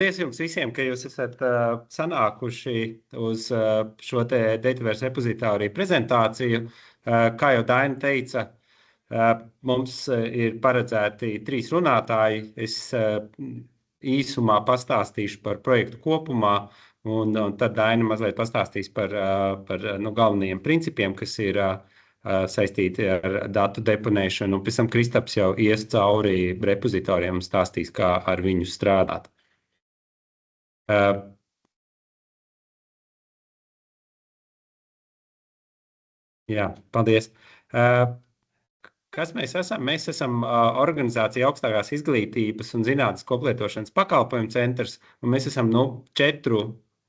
Paldies jums visiem, ka jūs esat sanākuši uz šo te Dataverse repozitāriju prezentāciju. Kā jau Daina teica, mums ir paredzēti 3 runātāji. Es īsumā pastāstīšu par projektu kopumā, un tad Daina mazliet pastāstīs par galvenajiem principiem, kas ir saistīti ar datu deponēšanu. Un pēc tam Kristaps jau ies cauri repozitoriem un stāstīs, kā ar viņu strādāt. Jā, paldies. Kas mēs esam? Mēs esam organizācija augstākās izglītības un zinātnes koplietošanas pakalpojumu centrs, un mēs esam 4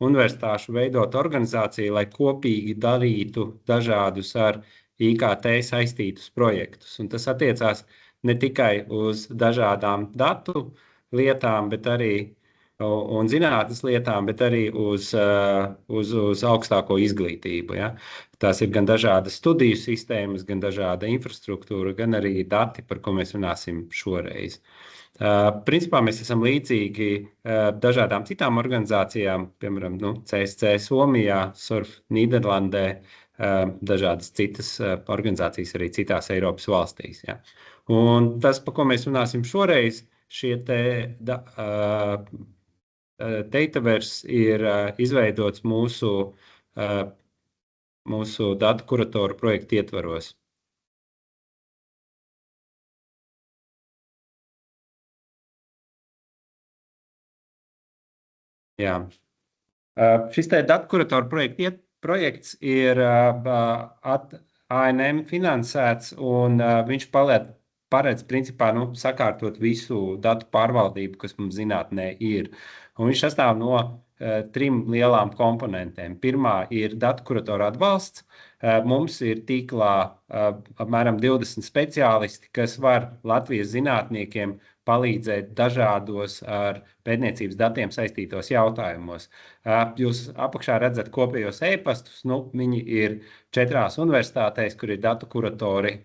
universitāšu veidot organizāciju, lai kopīgi darītu dažādus ar IKT saistītus projektus. Un tas attiecās ne tikai uz dažādām datu lietām, bet arī un zinātnes lietām, bet arī uz augstāko izglītību. Ja? Tās ir gan dažādas studiju sistēmas, gan dažāda infrastruktūra, gan arī dati, par ko mēs runāsim šoreiz. Principā mēs esam līdzīgi dažādām citām organizācijām, piemēram, CSC Somijā, SURF Nīderlandē, dažādas citas organizācijas arī citās Eiropas valstīs. Ja? Un tas, par ko mēs runāsim šoreiz, šie te Dataverse ir izveidots mūsu datu kuratoru projektu ietvaros. Jā. Šis te datu kuratoru projekts ir ANM finansēts, un viņš paredz principā sakārtot visu datu pārvaldību, kas mums zinātnē ir. Un viņš sastāv no 3 lielām komponentēm. Pirmā ir datu kuratoru atbalsts. Mums ir tīklā apmēram 20 speciālisti, kas var Latvijas zinātniekiem palīdzēt dažādos ar pētniecības datiem saistītos jautājumos. Jūs apakšā redzat kopējos e-pastus. Viņi ir 4 universitātēs, kur ir datu kuratori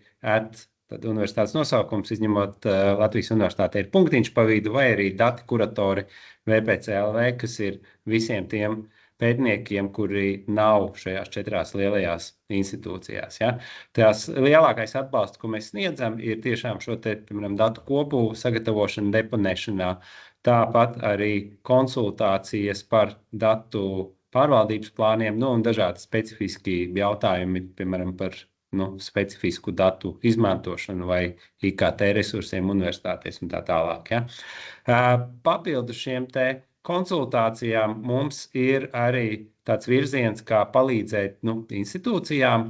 Tad universitātes nosaukums, izņemot Latvijas universitātē, ir punktiņš pa vidu, vai arī dati kuratori VPCLV, kas ir visiem tiem pētniekiem, kuri nav šajās 4 lielajās institūcijās. Ja? Tās lielākais atbalsts, ko mēs sniedzam, ir tiešām šo te, piemēram, datu kopu sagatavošanu, deponēšanā, tāpat arī konsultācijas par datu pārvaldības plāniem, un dažādi specifiski jautājumi, piemēram, par specifisku datu izmantošanu vai IKT resursiem universitātēs un tā tālāk. Ja? Papildu šiem te konsultācijām mums ir arī tāds virziens, kā palīdzēt institūcijām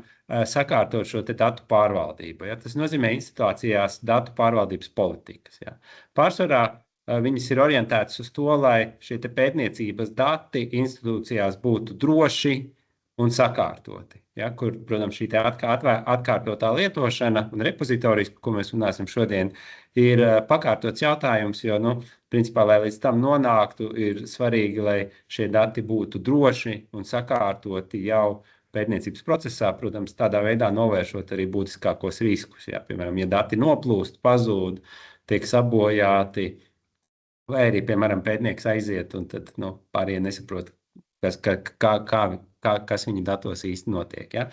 sakārtot šo te datu pārvaldību. Ja? Tas nozīmē institūcijās datu pārvaldības politikas. Ja? Pārsvarā viņas ir orientētas uz to, lai šie te pētniecības dati institūcijās būtu droši un sakārtoti. Ja, kur, protams, šī atkārtotā lietošana un repozitorijas, par ko mēs runāsim šodien, ir pakārtots jautājums, jo, principā, lai līdz tam nonāktu, ir svarīgi, lai šie dati būtu droši un sakārtoti jau pētniecības procesā, protams, tādā veidā novēršot arī būtiskākos riskus. Ja, piemēram, ja dati noplūst, pazūd, tiek sabojāti, vai arī, piemēram, pētnieks aiziet un tad pārējie nesaprot, kas viņa datos īsti notiek. Ja?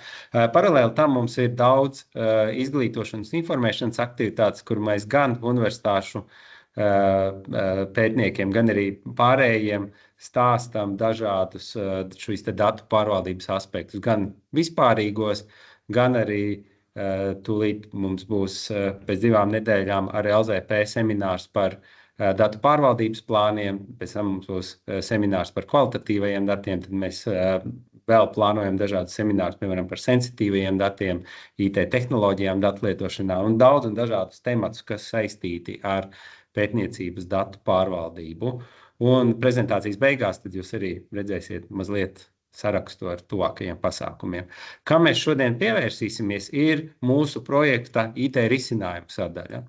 Paralēli tam mums ir daudz izglītošanas informēšanas aktivitātes, kur mēs gan universitāšu pētniekiem, gan arī pārējiem stāstam dažādus šīs te datu pārvaldības aspektus, gan vispārīgos, gan arī tūlīt mums būs pēc 2 nedēļām ar LZP seminārs par datu pārvaldības plāniem, pēc tam mums būs seminārs par kvalitatīvajiem datiem, tad mēs vēl plānojam dažādus seminārus, piemēram, par sensitīvajiem datiem, IT tehnoloģijām, datu lietošanā un daudz un dažādus tematus, kas saistīti ar pētniecības datu pārvaldību. Un prezentācijas beigās tad jūs arī redzēsiet mazliet sarakstu ar tuvākajiem pasākumiem. Kā mēs šodien pievērsīsimies, ir mūsu projekta IT risinājumu sadaļa.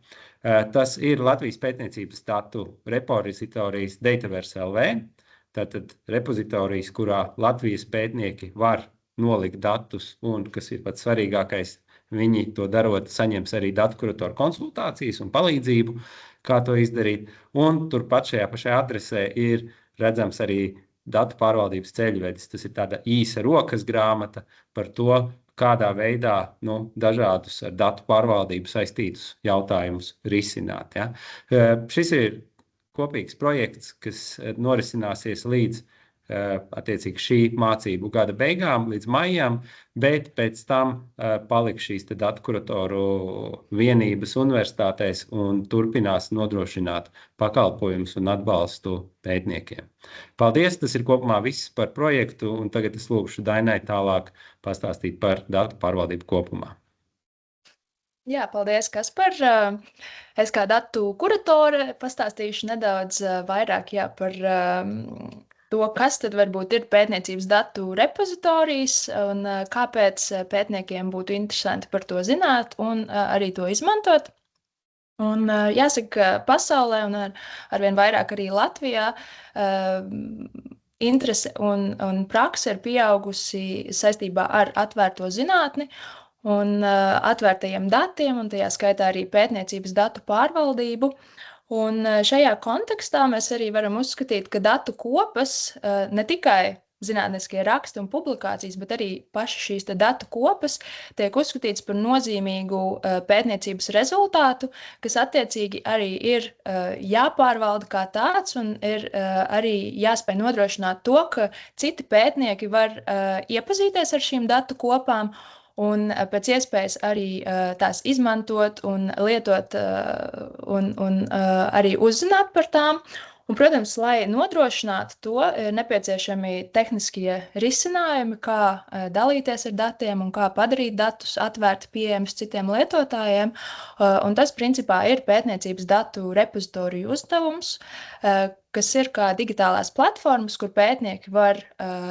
Tas ir Latvijas pētniecības datu repozitorijas Dataverse LV, tātad repozitorijas, kurā Latvijas pētnieki var nolikt datus un, kas ir pats svarīgākais, viņi to darot, saņems arī datu kuratoru konsultācijas un palīdzību, kā to izdarīt. Un turpat šajā pašajā adresē ir redzams arī datu pārvaldības ceļvedis. Tas ir tāda īsa rokas grāmata par to, kādā veidā dažādus ar datu pārvaldību saistītus jautājumus risināt. Ja? Šis ir kopīgs projekts, kas norisināsies līdz attiecīgi šī mācību gada beigām līdz maijam, bet pēc tam paliks šīs datu kuratoru vienības universitātēs un turpinās nodrošināt pakalpojumus un atbalstu pētniekiem. Paldies, tas ir kopumā viss par projektu, un tagad es lūgšu Dainai tālāk pastāstīt par datu pārvaldību kopumā. Jā, paldies, Kaspar. Es kā datu kuratore pastāstīšu nedaudz vairāk par to, kas tad varbūt ir pētniecības datu repozitorijas un kāpēc pētniekiem būtu interesanti par to zināt un arī to izmantot. Un jāsaka, ka pasaulē un arvien vairāk arī Latvijā interese un prakse ir pieaugusi saistībā ar atvērto zinātni un atvērtajiem datiem, un tajā skaitā arī pētniecības datu pārvaldību. Un šajā kontekstā mēs arī varam uzskatīt, ka datu kopas, ne tikai zinātniskie raksti un publikācijas, bet arī paši šīs datu kopas tiek uzskatīts par nozīmīgu pētniecības rezultātu, kas attiecīgi arī ir jāpārvalda kā tāds un ir arī jāspēj nodrošināt to, ka citi pētnieki var iepazīties ar šīm datu kopām un pēc iespējas arī tās izmantot un lietot un arī uzzināt par tām. Un, protams, lai nodrošinātu to, ir nepieciešami tehniskie risinājumi, kā dalīties ar datiem un kā padarīt datus atvērti pieejamus citiem lietotājiem. Un tas, principā, ir pētniecības datu repozitoriju uzdevums, kas ir kā digitālās platformas, kur pētnieki var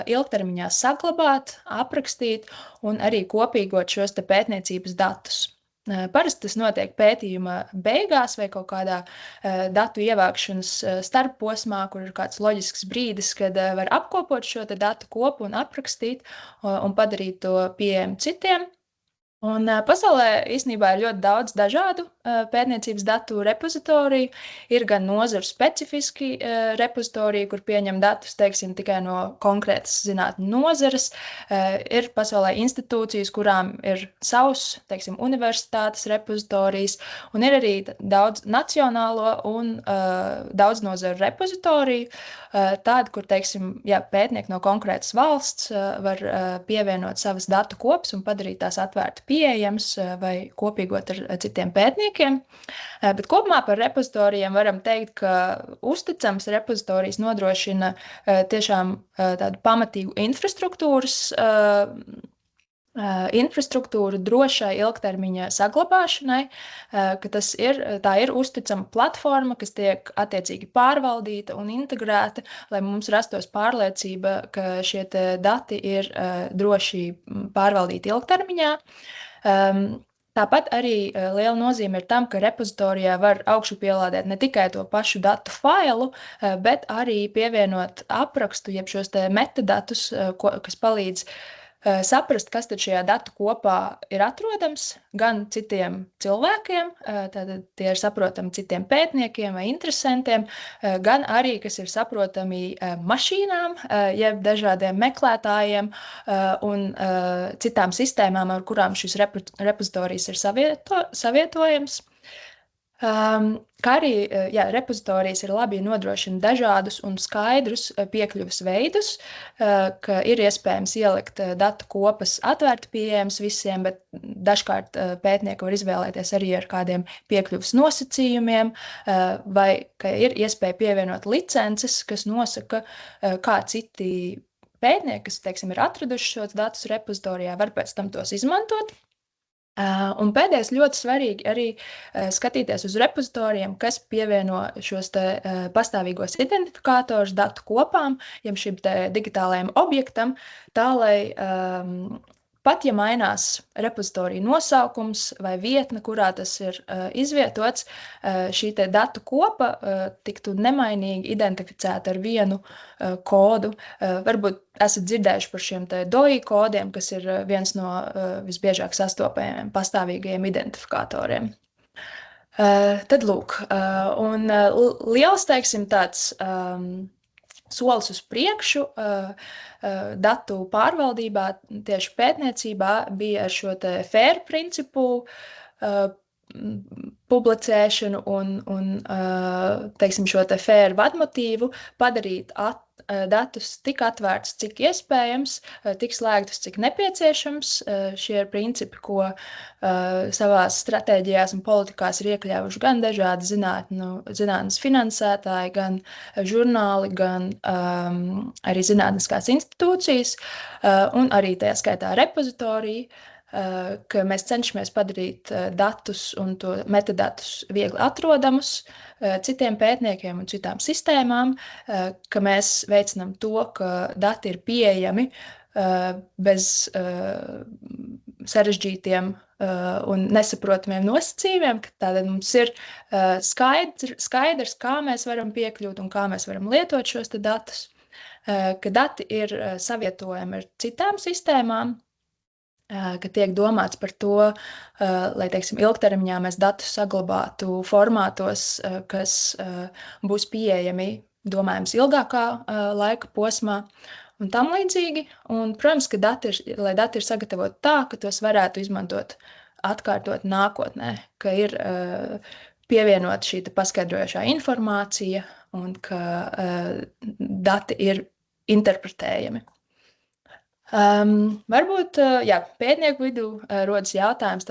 ilgtermiņā saglabāt, aprakstīt un arī kopīgot šos pētniecības datus. Parasti tas notiek pētījuma beigās vai kaut kādā datu ievākšanas starpposmā, kur ir kāds loģisks brīdis, kad var apkopot šo datu kopu un aprakstīt un padarīt to pieejamu citiem. Un pasaulē īstenībā ir ļoti daudz dažādu pētniecības datu repozitoriju. Ir gan nozaru specifiski repozitoriji, kur pieņem datus, teiksim, tikai no konkrētas zinātņu nozares. Ir pasaulē institūcijas, kurām ir savs, teiksim, universitātes repozitorijas, un ir arī daudz nacionālo un daudz nozaru repozitoriju. Tādi, kur, teiksim, pētnieki no konkrētas valsts var pievienot savas datu kopas un padarīt tās atvērti pieejams vai kopīgot ar citiem pētniekiem. Bet kopumā par repozitorijiem varam teikt, ka uzticams repozitorijs nodrošina tiešām tādu pamatīgu infrastruktūru drošai ilgtermiņa saglabāšanai, ka tā ir uzticama platforma, kas tiek attiecīgi pārvaldīta un integrēta, lai mums rastos pārliecība, ka šie dati ir droši pārvaldīti ilgtermiņā. Tāpat arī liela nozīme ir tam, ka repozitorijā var augšu pielādēt ne tikai to pašu datu failu, bet arī pievienot aprakstu, jeb šos metadatus, kas palīdz saprast, kas tad šajā datu kopā ir atrodams gan citiem cilvēkiem, tātad tie ir saprotami citiem pētniekiem vai interesantiem, gan arī, kas ir saprotami mašīnām, jeb dažādiem meklētājiem un citām sistēmām, ar kurām šis repozitorijs ir savietojams. Kā arī repozitorijas ir labi nodrošina dažādus un skaidrus piekļuves veidus, ka ir iespējams ielikt datu kopas atvērti pieejams visiem, bet dažkārt pētnieki var izvēlēties arī ar kādiem piekļuves nosacījumiem, vai ka ir iespēja pievienot licences, kas nosaka, kā citi pētnieki, kas, teiksim, ir atraduši šos datus repozitorijā, var pēc tam tos izmantot. Un pēdējais ļoti svarīgi arī skatīties uz repozitorijiem, kas pievieno šos pastāvīgos identifikātorus datu kopām, jeb šim digitālajam objektam, tā lai pat ja mainās repozitorija nosaukums vai vietne, kurā tas ir izvietots, šī datu kopa tiktu nemainīgi identificēta ar vienu kodu. Varbūt esat dzirdējuši par šiem DOI kodiem, kas ir viens no visbiežāk sastopamajiem pastāvīgajiem identifikatoriem. Tad lūk, un liels, teiksim, tāds solis uz priekšu datu pārvaldībā, tieši pētniecībā, bija ar šo te FAIR principu publicēšanu un teiksim, šo te FAIR vadmotīvu padarīt datus tik atvērtus, cik iespējams, tik slēgtus, cik nepieciešams. Šie ir principi, ko savās stratēģijās un politikās ir iekļāvuši gan dažādi zinātnes finansētāji, gan žurnāli, gan arī zinātniskās institūcijas, un arī tajā skaitā repozitorija, ka mēs cenšamies padarīt datus un to metadatus viegli atrodamus citiem pētniekiem un citām sistēmām, ka mēs veicinām to, ka dati ir pieejami bez sarežģītiem un nesaprotamiem nosacījumiem, ka tātad mums ir skaidrs, kā mēs varam piekļūt un kā mēs varam lietot šos datus, ka dati ir savietojami ar citām sistēmām, ka tiek domāts par to, lai, teiksim, ilgtermiņā mēs datus saglabātu formātos, kas būs pieejami, domājams, ilgākā laika posmā un tam līdzīgi. Un, protams, ka lai dati ir sagatavoti tā, ka tos varētu izmantot atkārtot nākotnē, ka ir pievienot šī paskaidrojošā informācija un ka dati ir interpretējami. Varbūt pētnieku vidū rodas jautājums,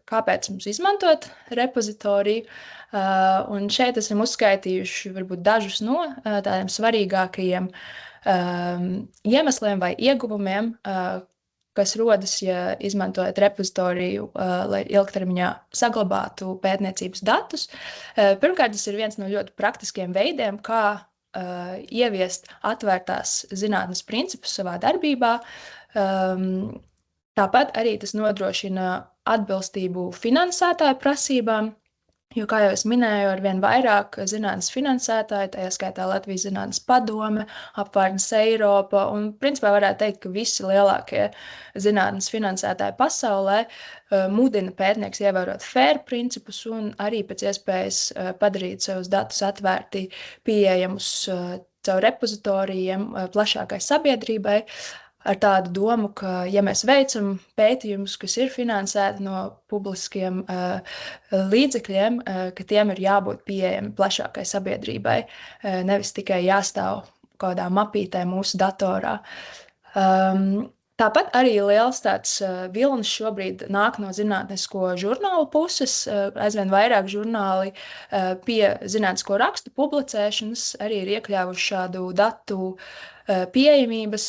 kāpēc mums izmantot repozitoriju, un šeit esam uzskaitījuši varbūt dažus no tādiem svarīgākajiem iemesliem vai ieguvumiem, kas rodas, ja izmantojat repozitoriju, lai ilgtermiņā saglabātu pētniecības datus. Pirmkārt, tas ir viens no ļoti praktiskiem veidiem, kā ieviest atvērtās zinātnes principus savā darbībā. Tāpat arī tas nodrošina atbilstību finansētāju prasībām, jo, kā jau es minēju, arvien vairāk zinātnes finansētāji, tajā skaitā Latvijas Zinātnes padome, Apvārtnes Eiropa, un principā varētu teikt, ka visi lielākie zinātnes finansētāji pasaulē mudina pētnieks ievērot FAIR principus un arī pēc iespējas padarīt savus datus atvērti pieejamus caur repozitorijiem plašākai sabiedrībai, ar tādu domu, ka, ja mēs veicam pētījumus, kas ir finansēti no publiskiem līdzekļiem, ka tiem ir jābūt pieejami plašākai sabiedrībai, nevis tikai jāstāv kādā mapītē mūsu datorā. Tāpat arī liels tāds vilnis šobrīd nāk no zinātnisko žurnālu puses. Aizvien vairāk žurnāli pie zinātnisko rakstu publicēšanas arī ir iekļāvuši šādu datu pieejamības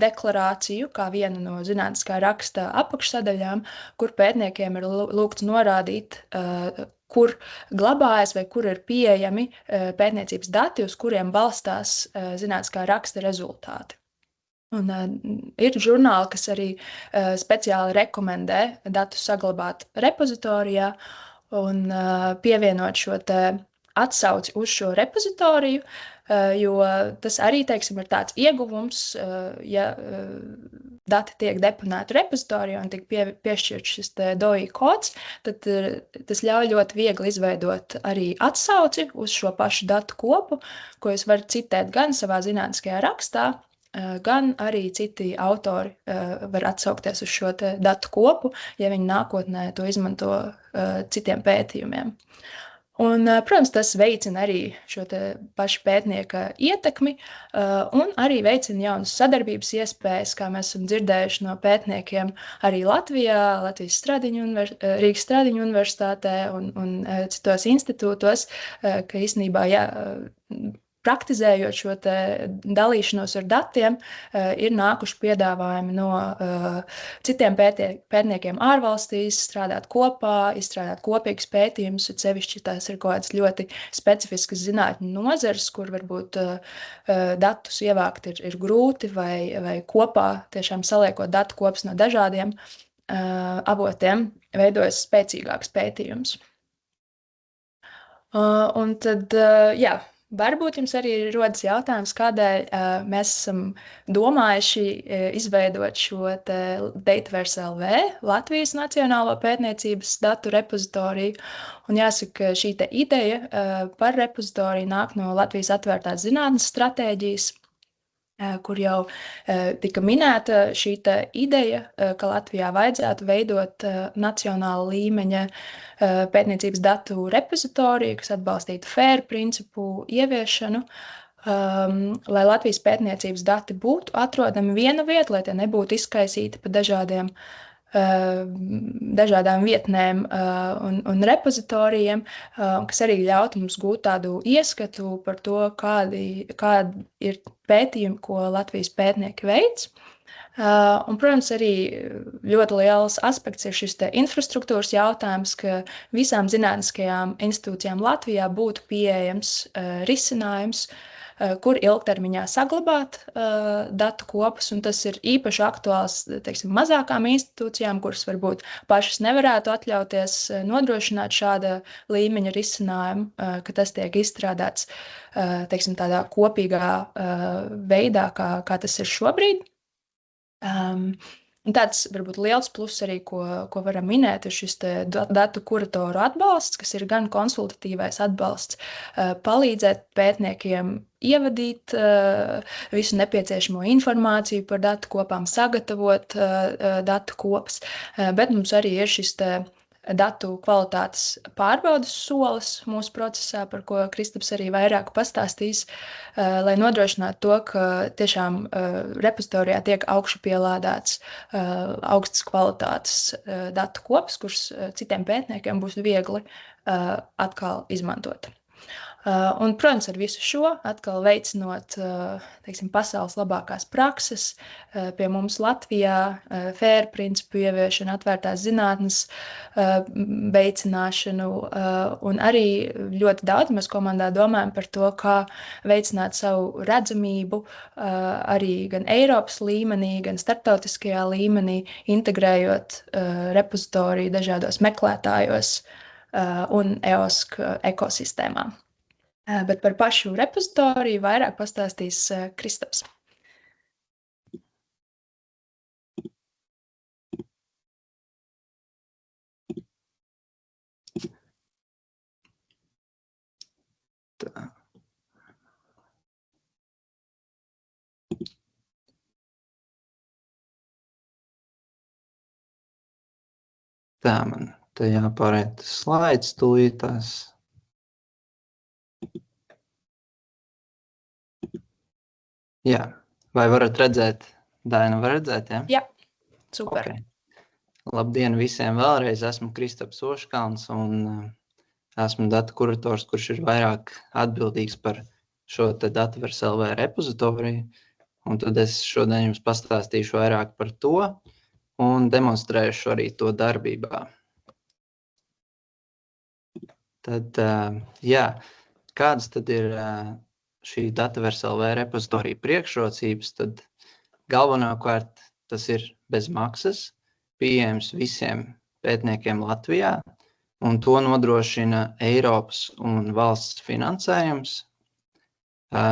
deklarāciju kā vienu no zinātniskā raksta apakšsadaļām, kur pētniekiem ir lūgts norādīt, kur glabājas vai kur ir pieejami pētniecības dati, uz kuriem balstās zinātniskā raksta rezultāti. Un ir žurnāli, kas arī speciāli rekomendē datus saglabāt repozitorijā un pievienot šo te atsauci uz šo repozitoriju, jo tas arī, teiksim, ir tāds ieguvums, ja dati tiek deponēti repozitorijā un tiek piešķirts šis te DOI kods, tad tas ļauj ļoti viegli izveidot arī atsauci uz šo pašu datu kopu, ko jūs varat citēt gan savā zinātniskajā rakstā, gan arī citi autori var atsaukties uz šo te datu kopu, ja viņi nākotnē to izmanto citiem pētījumiem. Un, protams, tas veicina arī šo te pašu pētnieka ietekmi un arī veicina jaunas sadarbības iespējas, kā mēs esam dzirdējuši no pētniekiem arī Latvijā, Rīgas Stradiņu universitātē un citos institūtos, ka īstenībā, praktizējot šo te dalīšanos ar datiem, ir nākuši piedāvājumi no citiem pētniekiem ārvalstīs, strādāt kopā, izstrādāt kopīgus pētījumus, sevišķi tās ir kaut kādas ļoti specifiskas zinātņu nozares, kur varbūt datus ievākt ir grūti vai kopā tiešām saliekot datu kopas no dažādiem avotiem, veidojas spēcīgāks pētījums. Un tad, Varbūt jums arī rodas jautājums, kādēļ mēs esam domājuši izveidot šo Dataverse LV, Latvijas Nacionālo pētniecības datu repozitoriju. Un jāsaka, ka šī ideja par repozitoriju nāk no Latvijas atvērtās zinātnes stratēģijas, kur jau tika minēta šī ideja, ka Latvijā vajadzētu veidot nacionāla līmeņa pētniecības datu repozitoriju, kas atbalstītu FAIR principu ieviešanu, lai Latvijas pētniecības dati būtu atrodami viena vieta, lai tie nebūtu izkaisīti pa dažādām vietnēm un repozitorijiem, kas arī ļautu mums gūt tādu ieskatu par to, kādi ir pētījumi, ko Latvijas pētnieki veic. Un, protams, arī ļoti liels aspekts ir šis infrastruktūras jautājums, ka visām zinātniskajām institūcijām Latvijā būtu pieejams risinājums, kur ilgtermiņā saglabāt datu kopus, un tas ir īpaši aktuāls, teiksim, mazākām institūcijām, kuras varbūt pašas nevarētu atļauties nodrošināt šāda līmeņa risinājumu, ka tas tiek izstrādāts, teiksim, tādā kopīgā veidā, kā tas ir šobrīd. Un tāds varbūt liels pluss arī, ko varam minēt, ir šis datu kuratoru atbalsts, kas ir gan konsultatīvais atbalsts, palīdzēt pētniekiem ievadīt visu nepieciešamo informāciju par datu kopām, sagatavot datu kopas, bet mums arī ir šis datu kvalitātes pārbaudas solis mūsu procesā, par ko Kristaps arī vairāk pastāstīs, lai nodrošinātu to, ka tiešām repozitorijā tiek augšupielādēts augstas kvalitātes datu kopas, kurus citiem pētniekiem būs viegli atkal izmantot. Un, protams, ar visu šo atkal veicinot, teiksim, pasaules labākās prakses, pie mums Latvijā FAIR principu ieviešanu, atvērtās zinātnes veicināšanu, un arī ļoti daudz mēs komandā domājam par to, kā veicināt savu redzamību arī gan Eiropas līmenī, gan starptautiskajā līmenī, integrējot repozitoriju dažādos meklētājos un EOSC ekosistēmām. Bet par pašu repozitoriju vairāk pastāstīs Kristaps. Tā, man te jāpāriet slaids tūlītās. Jā, vai varat redzēt? Daina, var redzēt, ja? Jā, super. Okay. Labdien visiem vēlreiz, esmu Kristaps Oškalns un esmu datu kurators, kurš ir vairāk atbildīgs par šo te Dataverse LV repozitoriju. Un tad es šodien jums pastāstīšu vairāk par to un demonstrēšu arī to darbībā. Tad, jā, kādas tad ir šī Dataverse LV repozitorija priekšrocības, tad galvenokārt tas ir bez maksas, pieejams visiem pētniekiem Latvijā, un to nodrošina Eiropas un valsts finansējums.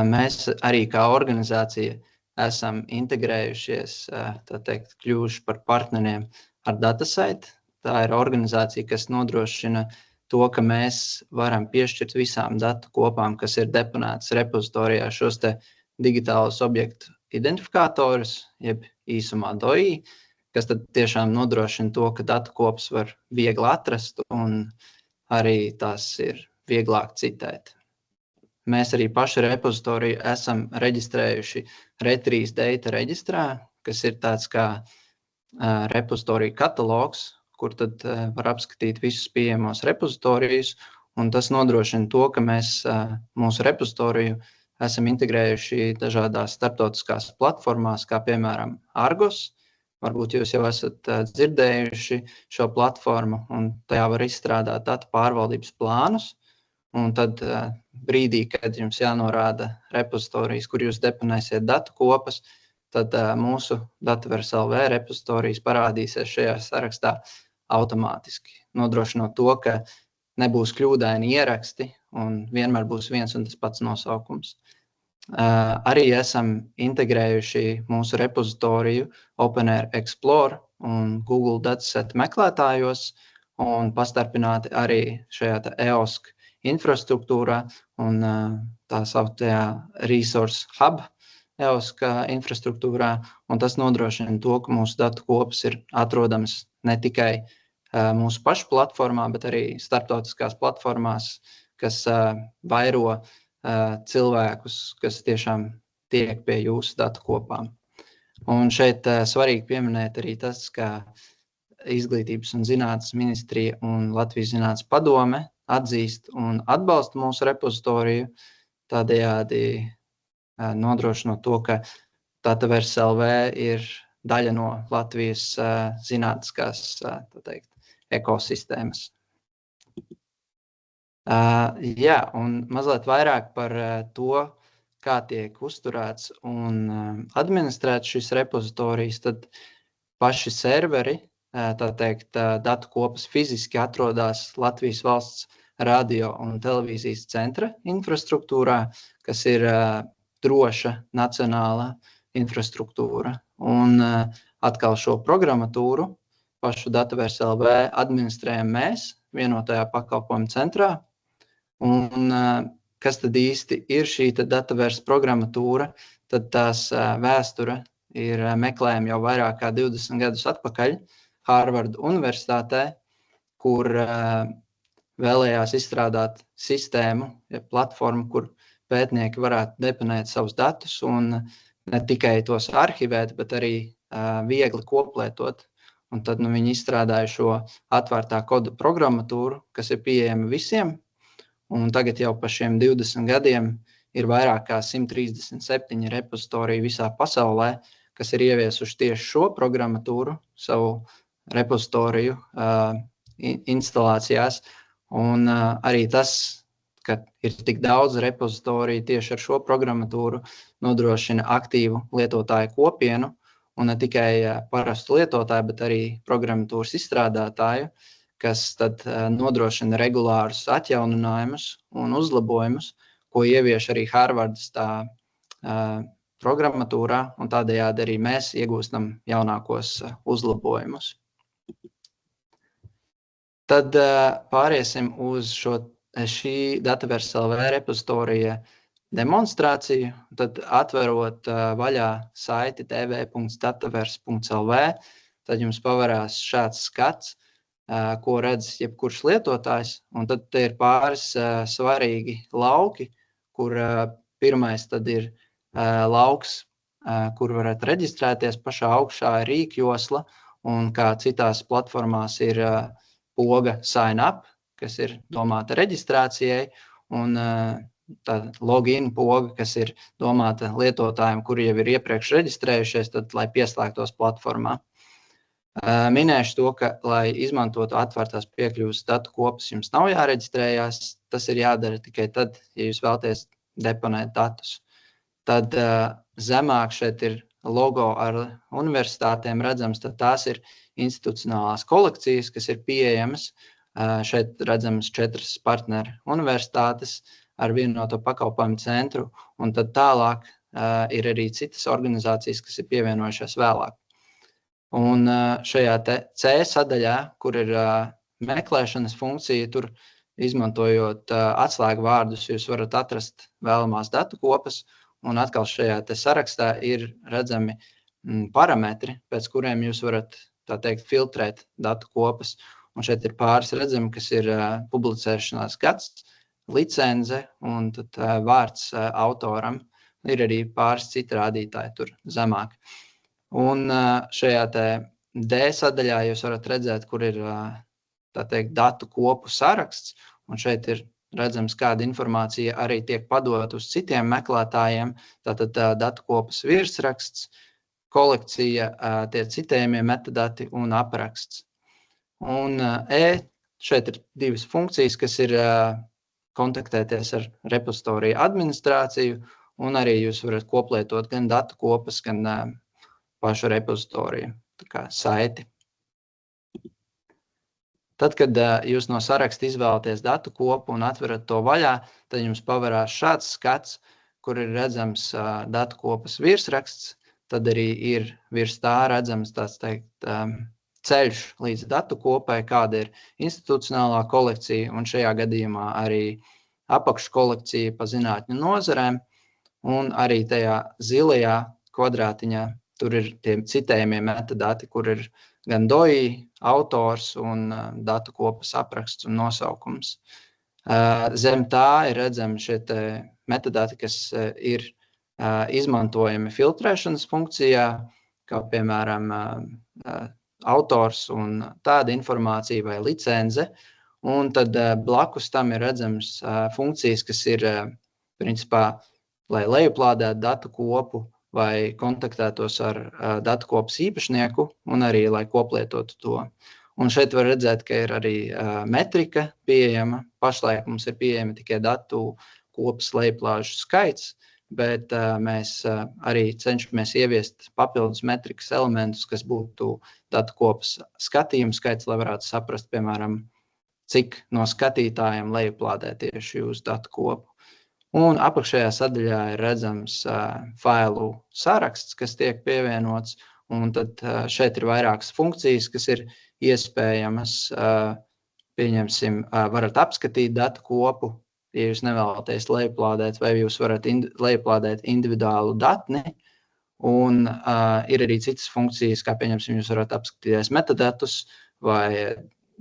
Mēs arī kā organizācija esam integrējušies, tā teikt, kļuvuši par partneriem ar Datasite. Tā ir organizācija, kas nodrošina to, ka mēs varam piešķirt visām datu kopām, kas ir deponētas repozitorijā, šos te digitālos objektu identifikatorus, jeb īsumā DOI, kas tad tiešām nodrošina to, ka datu kopas var viegli atrast un arī tās ir vieglāk citēt. Mēs arī paši repozitoriju esam reģistrējuši Retrīs Data reģistrā, kas ir tāds kā repozitoriju katalogs, kur tad var apskatīt visus pieejamos repozitorijus, un tas nodrošina to, ka mēs mūsu repozitoriju esam integrējuši dažādās starptautiskās platformās, kā piemēram Argos. Varbūt jūs jau esat dzirdējuši šo platformu, un tajā var izstrādāt datu pārvaldības plānus, un tad brīdī, kad jums jānorāda repozitorijas, kur jūs deponēsiet datu kopas, tad mūsu Dataverse LV repozitorijas parādīsies šajā sarakstā automātiski, nodrošinot to, ka nebūs kļūdaini ieraksti un vienmēr būs viens un tas pats nosaukums. Arī esam integrējuši mūsu repozitoriju OpenAir Explorer un Google Dataset meklētājos un pastarpināti arī šajā EOSC infrastruktūrā un tā sauktajā Resource Hub EOSC infrastruktūrā, un tas nodrošina to, ka mūsu datu kopas ir atrodams ne tikai mūsu pašu platformā, bet arī starptautiskās platformās, kas vairo cilvēkus, kas tiešām tiek pie jūsu datu kopām. Un šeit svarīgi pieminēt arī tas, ka Izglītības un zinātnes ministrija un Latvijas zinātnes padome atzīst un atbalsta mūsu repozitoriju, tādējādi nodrošinot to, ka Dataverse LV ir daļa no Latvijas zinātniskās, tā teikt, ekosistēmas. Jā, un mazliet vairāk par to, kā tiek uzturēts un administrēts šis repozitorijas, tad paši serveri, tā teikt, datu kopas fiziski atrodas Latvijas valsts radio un televīzijas centra infrastruktūrā, kas ir droša nacionāla infrastruktūra. Un atkal šo programmatūru pašu Dataverse LV administrējam mēs vienotajā pakalpojumu centrā. Un kas tad īsti ir šī Dataverse programmatūra, tad tās vēsture ir meklējama jau vairāk kā 20 gadus atpakaļ Harvard Universitātē, kur vēlējās izstrādāt sistēmu, platformu, kur pētnieki varētu deponēt savus datus un ne tikai tos arhivēt, bet arī viegli koplietot. Un tad viņi izstrādāja šo atvērtā koda programmatūru, kas ir pieejama visiem. Un tagad jau pa šiem 20 gadiem ir vairāk kā 137 repozitoriji visā pasaulē, kas ir ieviesuši tieši šo programmatūru savu repozitoriju instalācijās. Un arī tas, ka ir tik daudz repozitoriju tieši ar šo programmatūru, nodrošina aktīvu lietotāju kopienu, un ne tikai parastu lietotāju, bet arī programmatūras izstrādātāju, kas tad nodrošina regulārus atjauninājumus un uzlabojumus, ko ievieš arī Harvardas programmatūrā, un tādējādi arī mēs iegūstam jaunākos uzlabojumus. Tad pāriesim uz šī Dataverse LV repozitorija demonstrāciju, tad atverot vaļā saiti tv.dataverse.lv, tad jums pavarās šāds skats, ko redz jebkurš lietotājs, un tad te ir pāris svarīgi lauki, kur pirmais tad ir lauks, kur varat reģistrēties, pašā augšā ir rīkjosla, un kā citās platformās ir poga sign up, kas ir domāta reģistrācijai, un tā login poga, kas ir domāta lietotājiem, kuri jau ir iepriekš reģistrējušies, tad, lai pieslēgtos platformā. Minēšu to, ka, lai izmantotu atvērtās piekļuves datu kopas, jums nav jāreģistrējās. Tas ir jādara tikai tad, ja jūs vēlaties deponēt datus. Tad zemāk šeit ir logo ar universitātēm redzams, tad tās ir institucionālās kolekcijas, kas ir pieejamas. Šeit redzams 4 partneru universitātes ar vienoto pakalpojumu centru, un tad tālāk ir arī citas organizācijas, kas ir pievienojušās vēlāk. Un šajā C sadaļā, kur ir meklēšanas funkcija, tur izmantojot atslēgu vārdus, jūs varat atrast vēlamās datu kopas, un atkal šajā sarakstā ir redzami parametri, pēc kuriem jūs varat, tā teikt, filtrēt datu kopas. Un šeit ir pāris redzami, kas ir publicēšanās gads, licence un tad vārds autoram. Ir arī pāris citi rādītāji tur zemāk. Un šajā D sadaļā jūs varat redzēt, kur ir, tā teikt, datu kopu saraksts, un šeit ir redzams, kāda informācija arī tiek padota uz citiem meklētājiem, tātad datu kopas virsraksts, kolekcija, tie citējumie metadati un apraksts. Un šeit ir 2 funkcijas, kas ir kontaktēties ar repozitoriju administrāciju, un arī jūs varat koplietot gan datu kopas, gan pašu repozitoriju, tā kā saiti. Tad, kad jūs no saraksta izvēlaties datu kopu un atverat to vaļā, tad jums pavarās šāds skats, kur ir redzams datu kopas virsraksts, tad arī ir virs tā redzams ceļš līdz datu kopai, kāda ir institucionālā kolekcija un šajā gadījumā arī apakškolekcija pa zinātņu nozarēm, un arī tajā zilajā kvadrātiņā tur ir tie citējumie metadati, kur ir gan DOI, autors un datu kopas apraksts un nosaukums. Zem tā ir redzami šie metadati, kas ir izmantojami filtrēšanas funkcijā, kā piemēram autors un tāda informācija vai licence. Un tad blakus tam ir redzams funkcijas, kas ir principā, lai lejuplādētu datu kopu vai kontaktētos ar datu kopas īpašnieku un arī, lai koplietotu to. Un šeit var redzēt, ka ir arī metrika pieejama. Pašlaik mums ir pieejama tikai datu kopas lejuplāžu skaits, bet mēs arī cenšamies ieviest papildus metrikas elementus, kas būtu datu kopas skatījumu skaits, lai varētu saprast, piemēram, cik no skatītājiem lejuplādē tieši uz datu kopu. Un apakšējā sadaļā ir redzams failu saraksts, kas tiek pievienots, un tad šeit ir vairākas funkcijas, kas ir iespējamas. Pieņemsim, varat apskatīt datu kopu, ja jūs nevēlaties lejuplādēt, vai jūs varat lejuplādēt individuālu datni, un ir arī citas funkcijas, kā pieņemsim, jūs varat apskatīties metadatus vai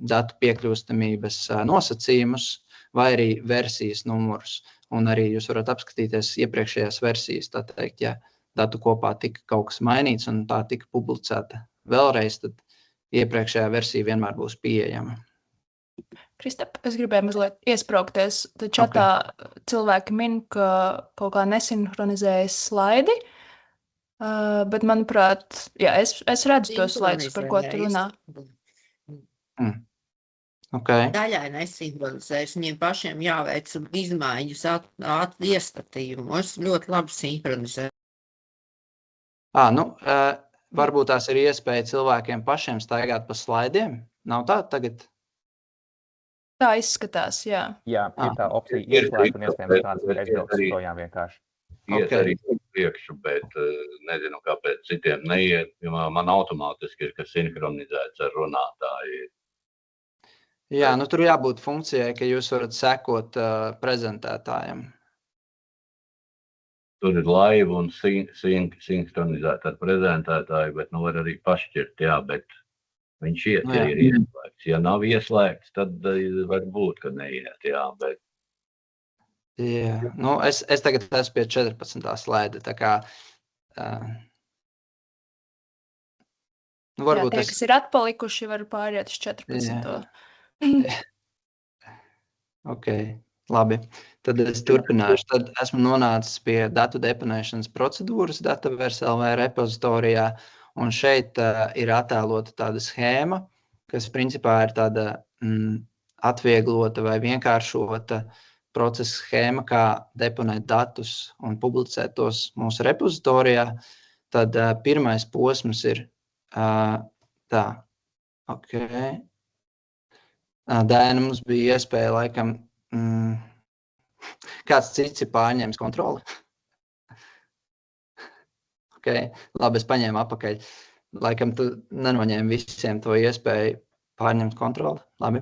datu piekļūstamības nosacījumus, vai arī versijas numurus. Un arī jūs varat apskatīties iepriekšējās versijas, tā teikt, ja datu kopā tika kaut kas mainīts un tā tika publicēta vēlreiz, tad iepriekšējā versija vienmēr būs pieejama. Kristap, es gribēju mazliet iespraukties, tad čatā cilvēki min, ka kaut kā nesinhronizējas slaidi, bet manuprāt, jā, es redzu tos slaidus, par ko tu runā. Okay. Daļai nesinhronizējas, viņiem pašiem jāveic izmaiņas iestatījumos, ļoti labi sinhronizē. Varbūt tās ir iespēja cilvēkiem pašiem staigāt pa slaidiem? Nav tā tagad? Tā izskatās, jā. Jā, ir tā opcija ieslēgt un iespējams kāds ir aizbrauks projām vienkārši. Iet arī priekšu, bet nezinu, kāpēc citiem neiet, jo man automātiski ir, ka sinhronizēts ar runātāju. Jā, tur jābūt funkcijai, ka jūs varat sekot prezentētājiem. Tur ir live un sinhronizēt ar prezentētāju, bet var arī pašķirt, jā, bet viņš iet, ja ir ieslēgts. Ja nav ieslēgts, tad var būt, ka neiet, jā, bet... Jā, es tagad esmu pie 14. slaida, tā kā... Varbūt tie, kas ir atpalikuši, var pāriet uz 14. Ok, labi. Tad es turpināšu. Tad esmu nonācis pie datu deponēšanas procedūras Dataverse LV repozitorijā, un šeit ir attēlota tāda schēma, kas principā ir tāda atvieglota vai vienkāršota procesa schēma, kā deponēt datus un publicēt tos mūsu repozitorijā. Tad pirmais posms ir tā. Ok. Dēna, mums bija iespēja, laikam, kāds cits ir pārņēmis kontroli. Ok, labi, es paņēmu apakaļ. Laikam, tu nenoņēmi visiem to iespēju pārņemt kontroli. Labi.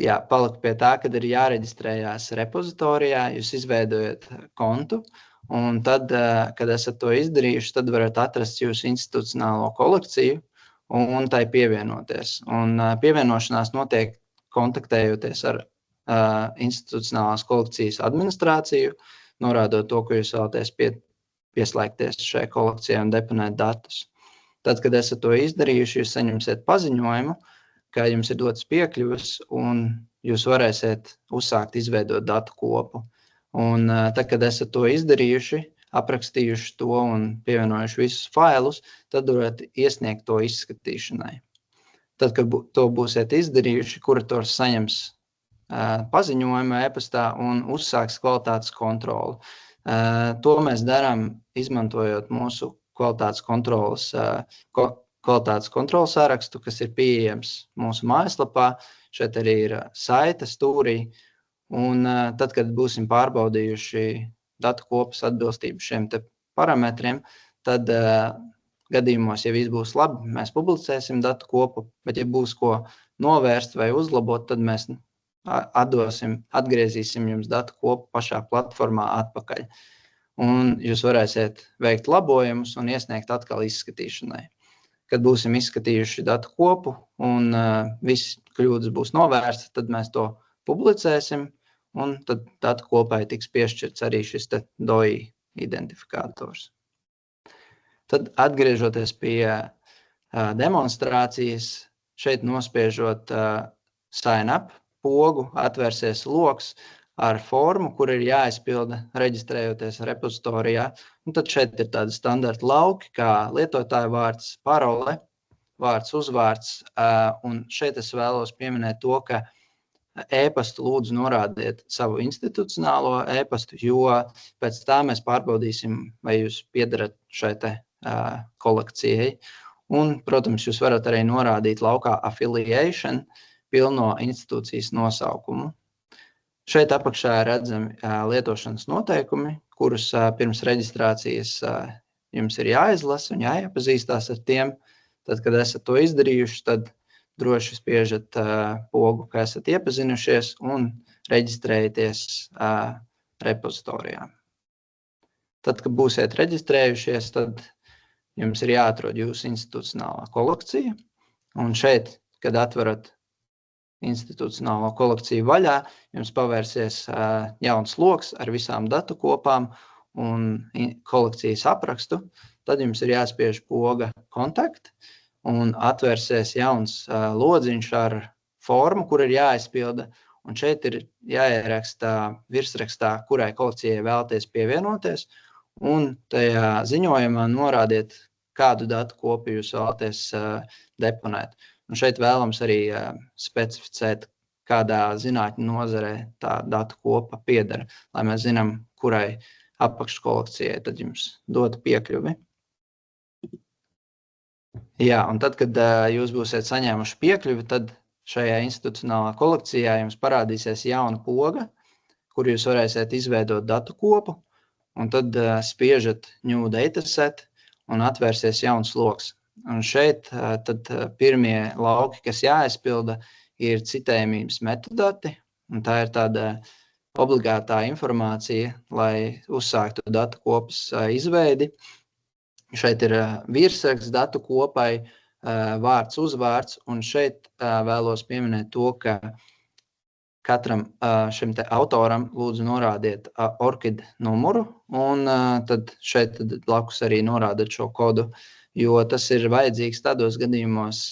Jā, paliku pie tā, kad ir jāreģistrējās repozitorijā, jūs izveidojat kontu, un tad, kad esat to izdarījuši, tad varat atrast jūsu institucionālo kolekciju, un tai pievienoties. Un pievienošanās notiek kontaktējoties ar institucionālās kolekcijas administrāciju, norādot to, ka jūs vēlaties pieslēgties šai kolekcijai un deponēt datus. Tad, kad esat to izdarījuši, jūs saņemsiet paziņojumu, ka jums ir dots piekļuvis un jūs varēsiet uzsākt izveidot datu kopu. Un tad, kad esat to izdarījuši, aprakstījuši to un pievienojuši visus failus, tad varat iesniegt to izskatīšanai. Tad, kad to būsiet izdarījuši, kurators saņems paziņojumu e-pastā un uzsāks kvalitātes kontroli. To mēs darām, izmantojot mūsu kvalitātes kontrolas kvalitātes kontrolas sarakstu, kas ir pieejams mūsu mājaslapā. Šeit arī ir saite stūrī. Un tad, kad būsim pārbaudījuši datu kopas atbilstību šiem te parametriem, tad gadījumos, ja viss būs labi, mēs publicēsim datu kopu, bet ja būs ko novērst vai uzlabot, tad mēs atgriezīsim jums datu kopu pašā platformā atpakaļ. Un jūs varēsiet veikt labojumus un iesniegt atkal izskatīšanai. Kad būsim izskatījuši datu kopu un viss kļūdas būs novērstas, tad mēs to publicēsim un tad datu kopai tiks piešķirts arī šis te DOI identifikators. Tad atgriežoties pie demonstrācijas, šeit nospiežot sign up pogu, atvērsies loks ar formu, kur ir jāizpilda reģistrējoties repozitorijā. Un tad šeit ir tādi standarta lauki, kā lietotāja vārds, parole, vārds, uzvārds. Un šeit es vēlos pieminēt to, ka e-pastu lūdzu norādiet savu institucionālo e-pastu, jo pēc tā mēs pārbaudīsim, vai jūs piedarat šai te kolekcijai. Un, protams, jūs varat arī norādīt laukā affiliation, pilno institūcijas nosaukumu. Šeit apakšā redzami lietošanas noteikumi, kurus pirms reģistrācijas jums ir jāizlasa un jāiepazīstās ar tiem. Tad, kad esat to izdarījuši, tad droši spiežat pogu, ka esat iepazinušies un reģistrējieties repozitorijā. Tad, kad būsiet reģistrējušies, tad jums ir jāatrod jūsu institucionālā kolekcija. Un šeit, kad atverat institucionālo kolekciju vaļā, jums pavērsies jauns loks ar visām datu kopām un kolekcijas aprakstu. Tad jums ir jāspiež poga kontakt un atvērsies jauns lodziņš ar formu, kur ir jāizpilda. Un šeit ir jāieraksta virsrakstā, kurai kolekcijai vēlaties pievienoties. Un tajā ziņojumā norādiet, kādu datu kopu jūs vēlaties deponēt. Un šeit vēlams arī specificēt, kādā zinātņu nozarē tā datu kopa piedara, lai mēs zinām, kurai apakškolekcijai tad jums dot piekļuvi. Jā, un tad, kad jūs būsiet saņēmuši piekļuvi, tad šajā institucionālā kolekcijā jums parādīsies jauna poga, kur jūs varēsiet izveidot datu kopu, un tad spiežat New Dataset un atvērsies jauns loks. Un šeit tad pirmie lauki, kas jāizpilda, ir citējumības metadati, un tā ir tāda obligātā informācija, lai uzsāktu datu kopas izveidi. Šeit ir virsraksts datu kopai, vārds, uzvārds, un šeit vēlos pieminēt to, ka katram šim te autoram lūdzu norādiet ORCID numuru, un tad šeit blakus arī norādat šo kodu, jo tas ir vajadzīgs tādos gadījumos,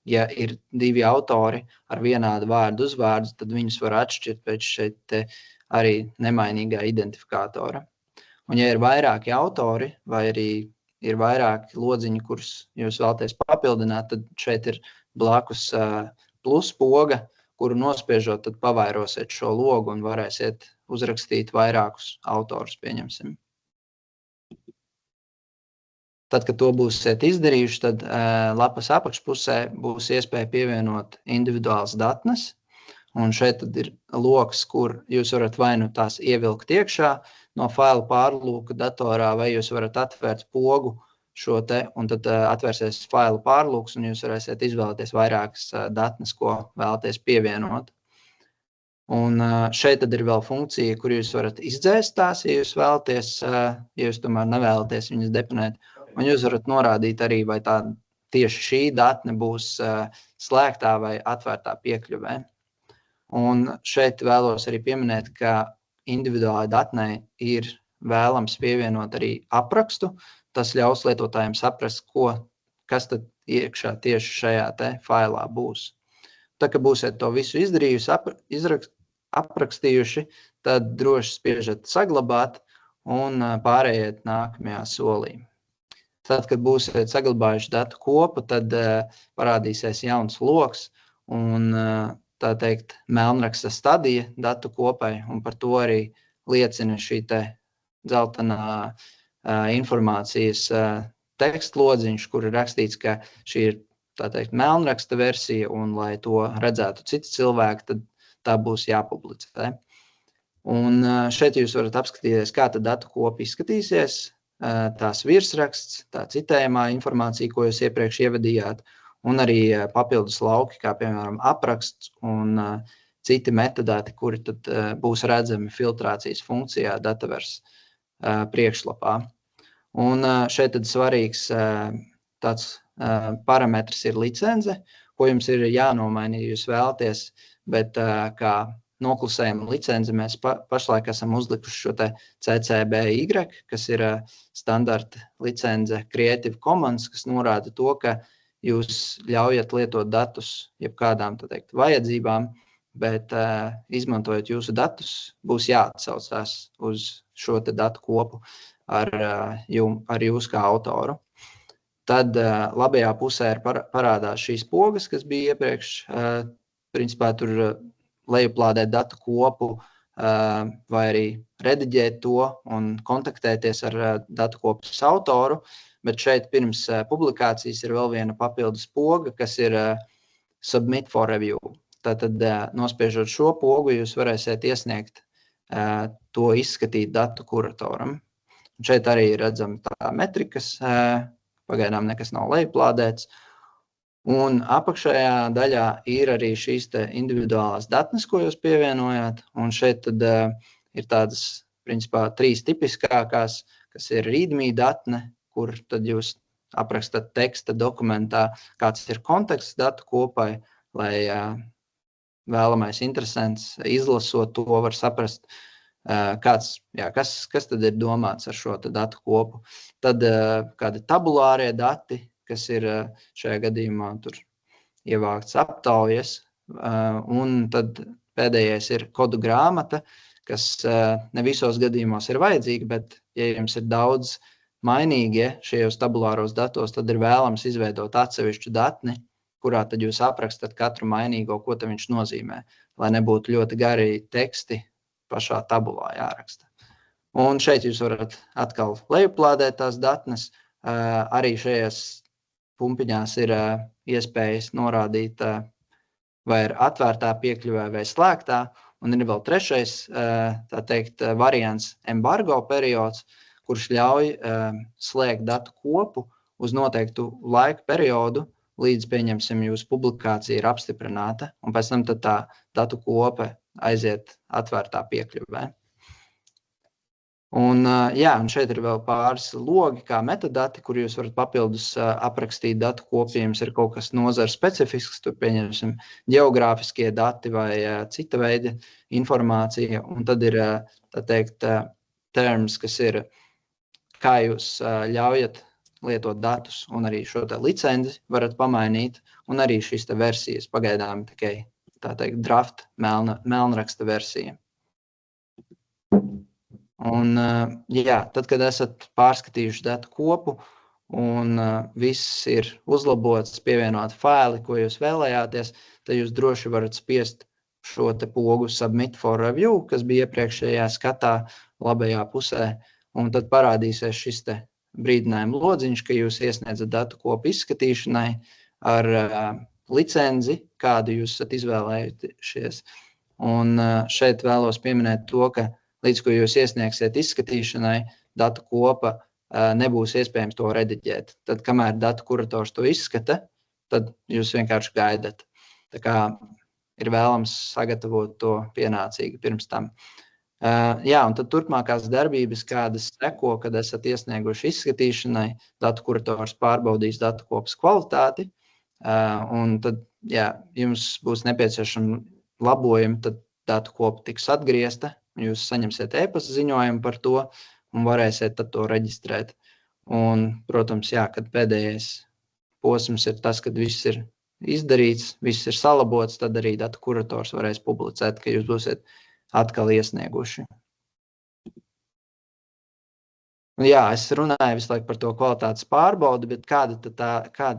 ja ir divi autori ar vienādu vārdu uzvārdu, tad viņus var atšķirt pēc šeit arī nemainīgā identifikātora. Un ja ir vairāki autori vai arī ir vairāki lodziņi, kurus jūs vēlaties papildināt, tad šeit ir blakus plus poga, kuru nospiežot, tad pavairosiet šo logu un varēsiet uzrakstīt vairākus autorus, pieņemsim. Tad, kad to būsiet izdarījuši, tad lapas apakšpusē būs iespēja pievienot individuāls datnes, un šeit tad ir loks, kur jūs varat vai nu tās ievilkt iekšā no failu pārlūka datorā, vai jūs varat atvērt pogu šo te, un tad atvērsies failu pārlūks, un jūs varēsiet izvēlēties vairākas datnes, ko vēlaties pievienot. Un šeit tad ir vēl funkcija, kur jūs varat izdzēst tās, ja jūs vēlaties, ja jūs tomēr nevēlaties viņas deponēt. Un jūs varat norādīt arī, vai tā tieši šī datne būs slēgtā vai atvērtā piekļuvē. Un šeit vēlos arī pieminēt, ka individuālai datnei ir vēlams pievienot arī aprakstu. Tas ļaus lietotājiem saprast, kas tad iekšā tieši šajā te failā būs. Tā, ka būsiet to visu izdarījusi, aprakstījuši, tad droši spiežat saglabāt un pārējiet nākamajā solī. Tad, kad būsiet saglabājuši datu kopu, tad parādīsies jauns loks un, tā teikt, melnraksta stadija datu kopai, un par to arī liecina šī te dzeltenā informācijas tekstlodziņš, kur ir rakstīts, ka šī ir, tā teikt, melnraksta versija, un lai to redzētu citi cilvēki, tad tā būs jāpublicē. Un šeit jūs varat apskatīties, kā tad datu kopa izskatīsies, tās virsraksts, tā citējumā informācija, ko jūs iepriekš ievadījāt, un arī papildus lauki, kā piemēram apraksts un citi metadati, kuri tad būs redzami filtrācijas funkcijā Dataverse priekšlapā. Un šeit tad svarīgs tāds parametrs ir licence, ko jums ir jānomaina, ja jūs vēlaties, bet kā noklusējuma licenci mēs pašlaik esam uzlikuši šo te CC-BY, kas ir standarta licence Creative Commons, kas norāda to, ka jūs ļaujat lietot datus jebkādām, tā teikt, vajadzībām, bet izmantojot jūsu datus, būs jāatsaucās uz šo te datu kopu ar jūs kā autoru. Tad labajā pusē ir parādās šīs pogas, kas bija iepriekš. Principā tur lejuplādēt datu kopu vai arī rediģēt to un kontaktēties ar datu kopas autoru, bet šeit pirms publikācijas ir vēl viena papildus poga, kas ir Submit for Review. Tātad, nospiežot šo pogu, jūs varēsiet iesniegt to izskatīt datu kuratoram. Un šeit arī redzam tā metrikas, pagaidām nekas nav lejuplādēts. Un apakšējā daļā ir arī šīs te individuālās datnes, ko jūs pievienojāt. Un šeit tad ir tādas, principā, 3 tipiskākās, kas ir readme datne, kur tad jūs aprakstat teksta dokumentā, kāds ir konteksts datu kopai, lai vēlamais interesants izlasot to var saprast, kas tad ir domāts ar šo datu kopu. Tad kādi tabulārie dati, kas ir šajā gadījumā tur ievākts aptaujas, un tad pēdējais ir kodu grāmata, kas ne visos gadījumos ir vajadzīga, bet ja jums ir daudz mainīgie šajos tabulāros datos, tad ir vēlams izveidot atsevišķu datni, kurā tad jūs aprakstat katru mainīgo, ko tad viņš nozīmē, lai nebūtu ļoti gari teksti pašā tabulā jāraksta. Un šeit jūs varat atkal lejuplādēt tās datnes. Arī šajās pumpiņās ir iespējas norādīt, vai ir atvērtā piekļuvē vai slēgtā. Un ir vēl trešais, tā teikt, variants embargo periods, kurš ļauj slēgt datu kopu uz noteiktu laika periodu, līdz, pieņemsim, jūsu publikācija ir apstiprināta, un pēc tam tad tā datu kopa aiziet atvērtā piekļuvē. Un šeit ir vēl pāris logi, kā metadati, kur jūs varat papildus aprakstīt datu kopu, ja jums ir kaut kas nozara specifisks, tur pieņemsim geogrāfiskie dati vai cita veida informācija, un tad ir, tā teikt, terms, kas ir, kā jūs ļaujat lietot datus, un arī šo licenci varat pamainīt, un arī šīs versijas pagaidām tikai, tā teikt, draft melnraksta versija. Un, tad, kad esat pārskatījuši datu kopu, un viss ir uzlabots, pievienot faili, ko jūs vēlējāties, tad jūs droši varat spiest šo te pogu Submit for Review, kas bija iepriekšējā skatā labajā pusē, un tad parādīsies šis te brīdinājumu lodziņš, ka jūs iesniedzat datu kopu izskatīšanai ar licenci, kādu jūs esat izvēlējušies. Un šeit vēlos pieminēt to, ka līdz, ko jūs iesniegsiet izskatīšanai, datu kopa nebūs iespējams to rediģēt. Tad, kamēr datu kurators to izskata, tad jūs vienkārši gaidat. Tā kā ir vēlams sagatavot to pienācīgi pirms tam. Un tad turpmākās darbības, kādas seko, kad esat iesnieguši izskatīšanai, datu kurators pārbaudīs datu kopas kvalitāti, un tad, jums būs nepieciešami labojumi, tad datu kopa tiks atgriezta, jūs saņemsiet e-pasta ziņojumu par to un varēsiet tad to reģistrēt. Un, protams, kad pēdējais posms ir tas, kad viss ir izdarīts, viss ir salabots, tad arī datu kurators varēs publicēt, ka jūs būsiet atkal iesnieguši. Es runāju visu laiku par to kvalitātes pārbaudi, bet kāda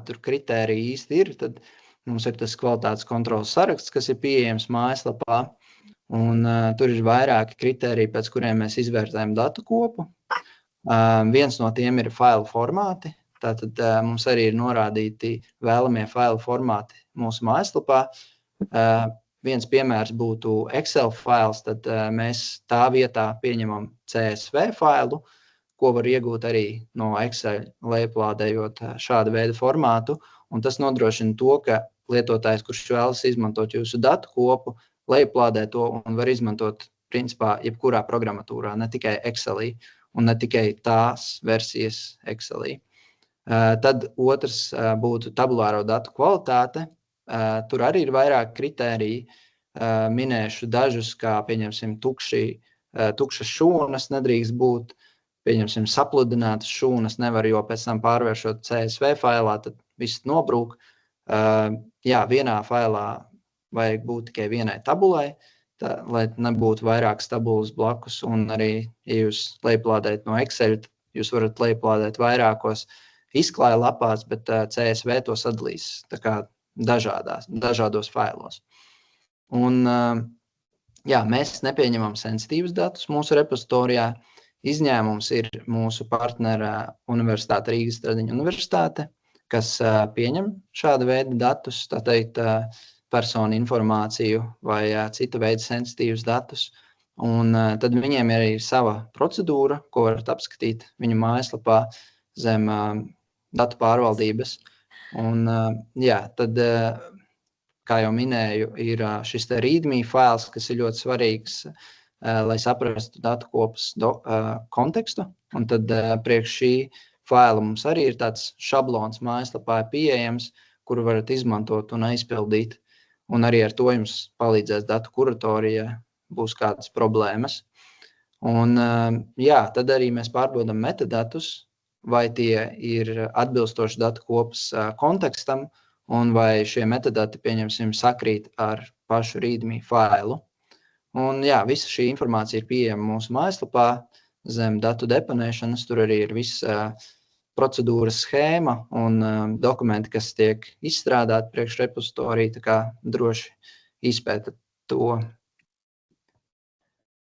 tur kritērija īsti ir, tad mums ir tas kvalitātes kontrolas saraksts, kas ir pieejams mājaslapā, un tur ir vairāki kritēriji, pēc kuriem mēs izvērtējam datu kopu. Viens no tiem ir failu formāti, tātad mums arī ir norādīti vēlamie failu formāti mūsu mājaslapā. Viens piemērs būtu Excel fails, tad mēs tā vietā pieņemam CSV failu, ko var iegūt arī no Excel, lejuplādējot šādu veidu formātu. Un tas nodrošina to, ka lietotājs, kurš vēlas izmantot jūsu datu kopu, lejuplādē to un var izmantot principā jebkurā programmatūrā, ne tikai Excelī un ne tikai tās versijas Excelī. Tad otrs būtu tabulāro datu kvalitāte. Tur arī ir vairāk kritēriji. Minēšu dažus, kā pieņemsim tukšas šūnas nedrīkst būt, pieņemsim sapludinātas šūnas nevar, jo pēc tam pārvēršot CSV failā, tad viss nobrūk. Vienā failā vajag būt tikai vienai tabulai, lai nebūtu vairākas tabulas blakus, un arī, ja jūs lejuplādējat no Excel, jūs varat lejuplādēt vairākos izklāja lapās, bet CSV to sadalīs tā kā dažādos failos. Un, mēs nepieņemam sensitīvus datus mūsu repozitorijā. Izņēmums ir mūsu partnera universitāte Rīgas Stradiņu universitāte, kas pieņem šāda veida datus, tā teikt, personu informāciju vai cita veida sensitīvus datus. Un tad viņiem ir arī sava procedūra, ko varat apskatīt viņu mājaslapā zem datu pārvaldības. Un, tad, kā jau minēju, ir šis te readme fails, kas ir ļoti svarīgs, lai saprastu datu kopas kontekstu. Un tad priekš šī faila mums arī ir tāds šablons mājaslapā pieejams, kuru varat izmantot un aizpildīt. Un arī ar to jums palīdzēs datu kuratorija, ja būs kādas problēmas. Un, tad arī mēs pārbaudam metadatus, vai tie ir atbilstoši datu kopas kontekstam, un vai šie metadati, pieņemsim, sakrīt ar pašu readme failu. Un visa šī informācija ir pieejama mūsu mājaslapā zem datu deponēšanas. Tur arī ir visa procedūras schēma un dokumenti, kas tiek izstrādāti priekš repozitorija, tā kā droši izpētat to.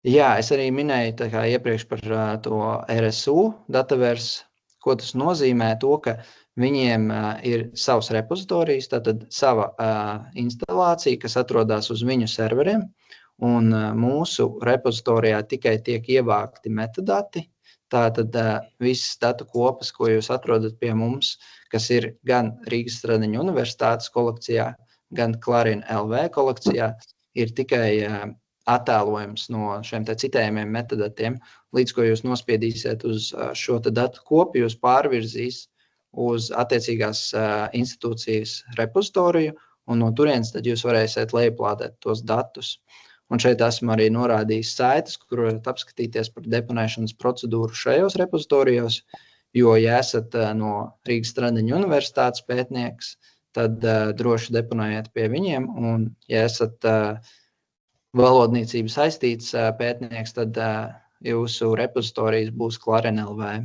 Es arī minēju tā kā iepriekš par to RSU Dataverse, ko tas nozīmē to, ka viņiem ir savs repozitorijas, tātad sava instalācija, kas atrodas uz viņu serveriem, un mūsu repozitorijā tikai tiek ievākti metadati. Tātad visas datu kopas, ko jūs atrodat pie mums, kas ir gan Rīgas Stradiņu universitātes kolekcijā, gan Clarina LV kolekcijā, ir tikai attēlojums no šiem te citējumiem metadatiem, līdz ko jūs nospiedīsiet uz šo te datu kopu, jūs pārvirzīs uz attiecīgās institūcijas repozitoriju, un no turienes tad jūs varēsiet lejuplādēt tos datus. Un šeit esmu arī norādījis saites, kur varat apskatīties par deponēšanas procedūru šajos repozitorijos, jo, ja esat no Rīgas Stradiņu universitātes pētnieks, tad droši deponējiet pie viņiem, un ja esat valodniecību saistīts pētnieks, tad jūsu repozitorijas būs Clarina LV.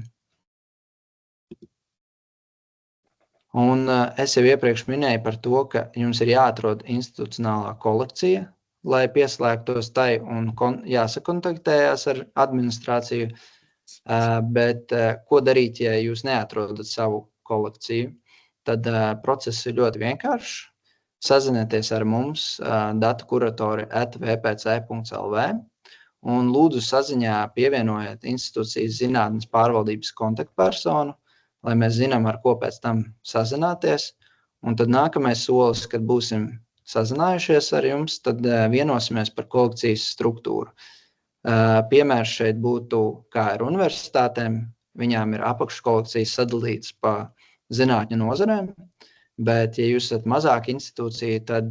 Un es jau iepriekš minēju par to, ka jums ir jāatrod institucionālā kolekcija, lai pieslēgtos tai un jāsakontaktējās ar administrāciju. Bet ko darīt, ja jūs neatrodat savu kolekciju? Tad process ir ļoti vienkāršs. Sazinieties ar mums datukuratori@vpc.lv un lūdzu saziņā pievienojiet institūcijas zinātnes pārvaldības kontaktpersonu, lai mēs zinām, ar ko pēc tam sazināties. Un tad nākamais solis, kad būsim sazinājušies ar jums, tad vienosimies par kolekcijas struktūru. Piemērs šeit būtu, kā ar universitātēm, viņām ir apakškolekcijas sadalītas pa zinātņu nozarēm, bet, ja jūs esat mazāka institūcija, tad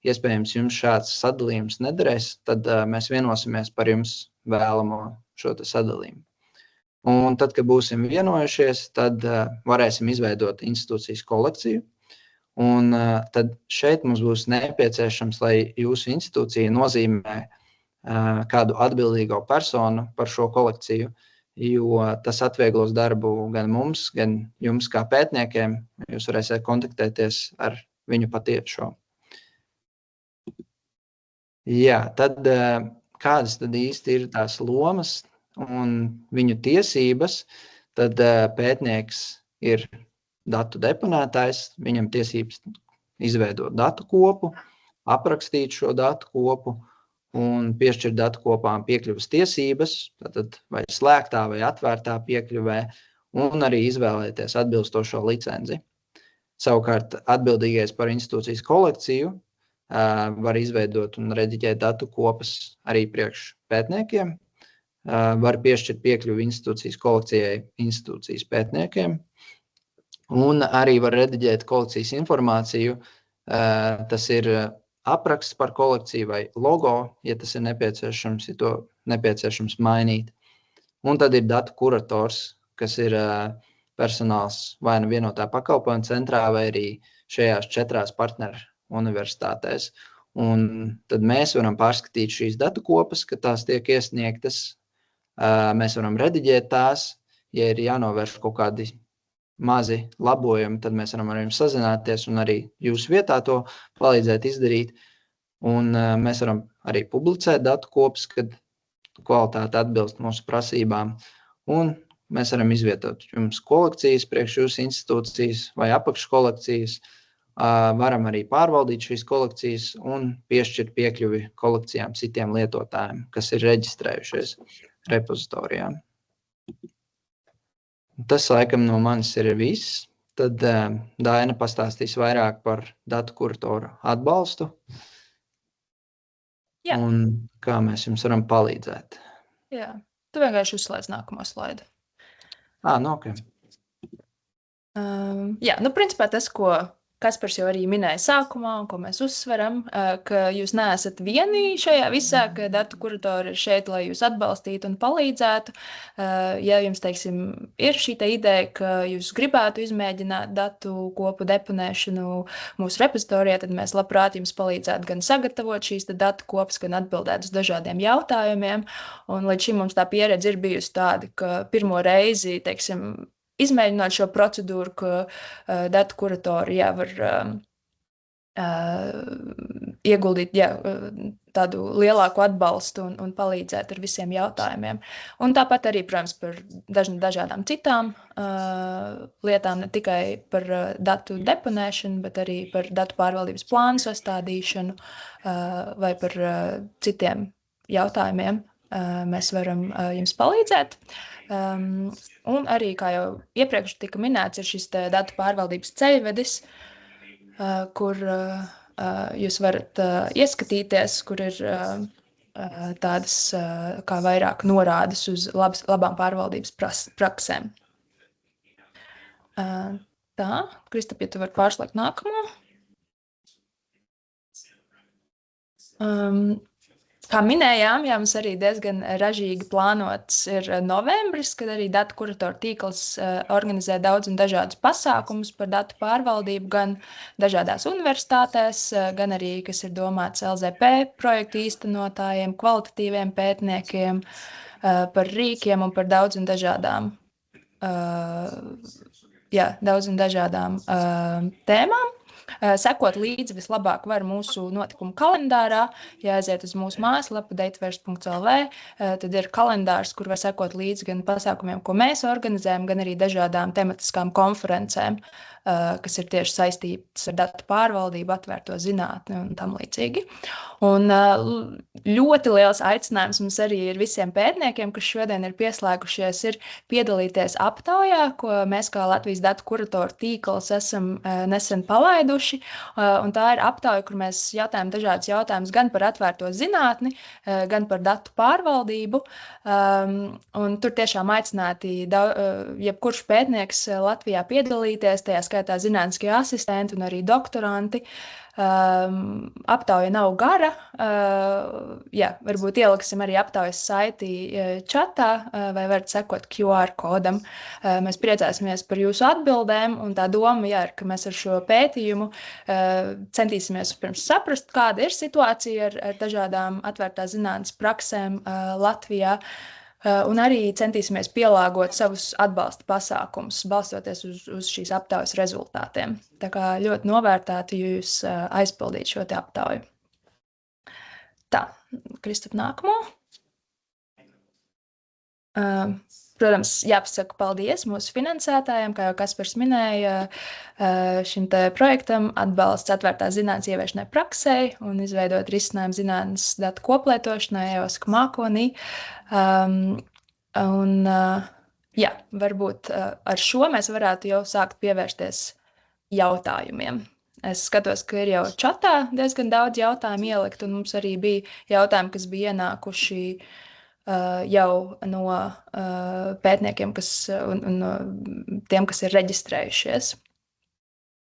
iespējams jums šāds sadalījums nederēs, tad mēs vienosimies par jums vēlamo šo sadalījumu. Un tad, kad būsim vienojušies, tad varēsim izveidot institūcijas kolekciju. Un tad šeit mums būs nepieciešams, lai jūsu institūcija nozīmē kādu atbildīgo personu par šo kolekciju, jo tas atvieglos darbu gan mums, gan jums kā pētniekiem. Jūs varēsiet kontaktēties ar viņu patiešo. Tad kādas tad īsti ir tās lomas un viņu tiesības, tad pētnieks ir datu deponētājs, viņam tiesības izveidot datu kopu, aprakstīt šo datu kopu un piešķirt datu kopām piekļuvas tiesības, tātad vai slēgtā vai atvērtā piekļuvē, un arī izvēlēties atbilstošo licenci. Savukārt atbildīgais par institūcijas kolekciju var izveidot un rediģēt datu kopas arī priekš pētniekiem, var piešķirt piekļuvi institūcijas kolekcijai institūcijas pētniekiem, un arī var rediģēt kolekcijas informāciju, tas ir apraksts par kolekciju vai logo, ja tas ir nepieciešams, ja to nepieciešams mainīt. Un tad ir datu kurators, kas ir personāls vai nu vienotā pakalpojuma centrā vai arī šajās 4 partneru universitātēs. Un tad mēs varam pārskatīt šīs datu kopas, kad tās tiek iesniegtas. Mēs varam rediģēt tās, ja ir jānovērš kaut kādi mazi labojumi, tad mēs varam ar jums sazināties un arī jūsu vietā to palīdzēt izdarīt. Un mēs varam arī publicēt datu kopas, kad kvalitāte atbilst mūsu prasībām. Un mēs varam izvietot jums kolekcijas priekš jūsu institūcijas vai apakškolekcijas. Varam arī pārvaldīt šīs kolekcijas un piešķirt piekļuvi kolekcijām citiem lietotājiem, kas ir reģistrējušies repozitorijā. Tas, laikam, no manis ir viss. Tad Daina pastāstīs vairāk par datu kuratoru atbalstu. Jā. Un kā mēs jums varam palīdzēt. Jā, tu vienkārši uzslēdz nākamo slaidu. Ok. Jā, principā tas, ko Kaspars jau arī minēja sākumā, un ko mēs uzsveram, ka jūs neesat vieni šajā visā, ka datu kuratori ir šeit, lai jūs atbalstītu un palīdzētu. Ja jums, teiksim, ir šī ideja, ka jūs gribētu izmēģināt datu kopu deponēšanu mūsu repozitorijā, tad mēs labprāt jums palīdzētu gan sagatavot šīs datu kopas, gan atbildēt uz dažādiem jautājumiem. Un līdz šim mums tā pieredze ir bijusi tāda, ka pirmo reizi, teiksim, izmēģināt šo procedūru, ka datu kuratori var ieguldīt tādu lielāku atbalstu un palīdzēt ar visiem jautājumiem. Un tāpat arī, protams, par dažādām citām lietām, ne tikai par datu deponēšanu, bet arī par datu pārvaldības plānu sastādīšanu vai par citiem jautājumiem. Mēs varam jums palīdzēt. Un arī, kā jau iepriekš tika minēts, ir šis datu pārvaldības ceļvedis, kur jūs varat ieskatīties, kur ir tādas kā vairāk norādes uz labām pārvaldības praksēm. Tā, Kristap, ja tu vari pārslēgt nākamo. Kā minējām, mums arī diezgan ražīgi plānots ir novembris, kad arī datu kuratoru tīkls organizē daudz un dažādus pasākumus par datu pārvaldību, gan dažādās universitātēs, gan arī, kas ir domāts LZP projektu īstenotājiem, kvalitatīviem pētniekiem, par rīkiem un par daudz un dažādām tēmām. Sekot līdzi vislabāk var mūsu notikumu kalendārā, ja aiziet uz mūsu mājaslapu datefirst.lv, tad ir kalendārs, kur var sekot līdzi gan pasākumiem, ko mēs organizējam, gan arī dažādām tematiskām konferencēm, kas ir tieši saistītas ar datu pārvaldību, atvērto zinātni un tam līdzīgi. Un ļoti liels aicinājums mums arī ir visiem pētniekiem, kas šodien ir pieslēgušies, ir piedalīties aptaujā, ko mēs kā Latvijas datu kuratoru tīkls esam nesen palaiduši. Un tā ir aptauja, kur mēs jautājam dažādus jautājumus gan par atvērto zinātni, gan par datu pārvaldību. Un tur tiešām aicināti jebkurš pētnieks Latvijā piedalīties, tajā skaitā zinātniskie asistenti un arī doktoranti. Aptauja nav gara. Varbūt ieliksim arī aptaujas saiti čatā vai varat sekot QR kodam. Mēs priecāsimies par jūsu atbildēm, un tā doma ir, ka mēs ar šo pētījumu centīsimies pirms saprast, kāda ir situācija ar dažādām atvērtās zinātnes praksēm Latvijā. Un arī centīsimies pielāgot savus atbalsta pasākumus, balstoties uz šīs aptaujas rezultātiem. Tā kā ļoti novērtētu, ja jūs aizpildītu šo te aptauju. Tā, Kristap, nākamo. protams, jāpasaka paldies mūsu finansētājiem, kā jau Kaspars minēja, šim te projektam atbalsts atvērtās zinātnes ieviešanai praksē un izveidot risinājumu zinātnes datu koplietošanai EOSK mākonī. Jā, varbūt ar šo mēs varētu jau sākt pievērsties jautājumiem. Es skatos, ka ir jau čatā diezgan daudz jautājumu ielikt, un mums arī bija jautājumi, kas bija ienākuši jau no pētniekiem un no tiem, kas ir reģistrējušies.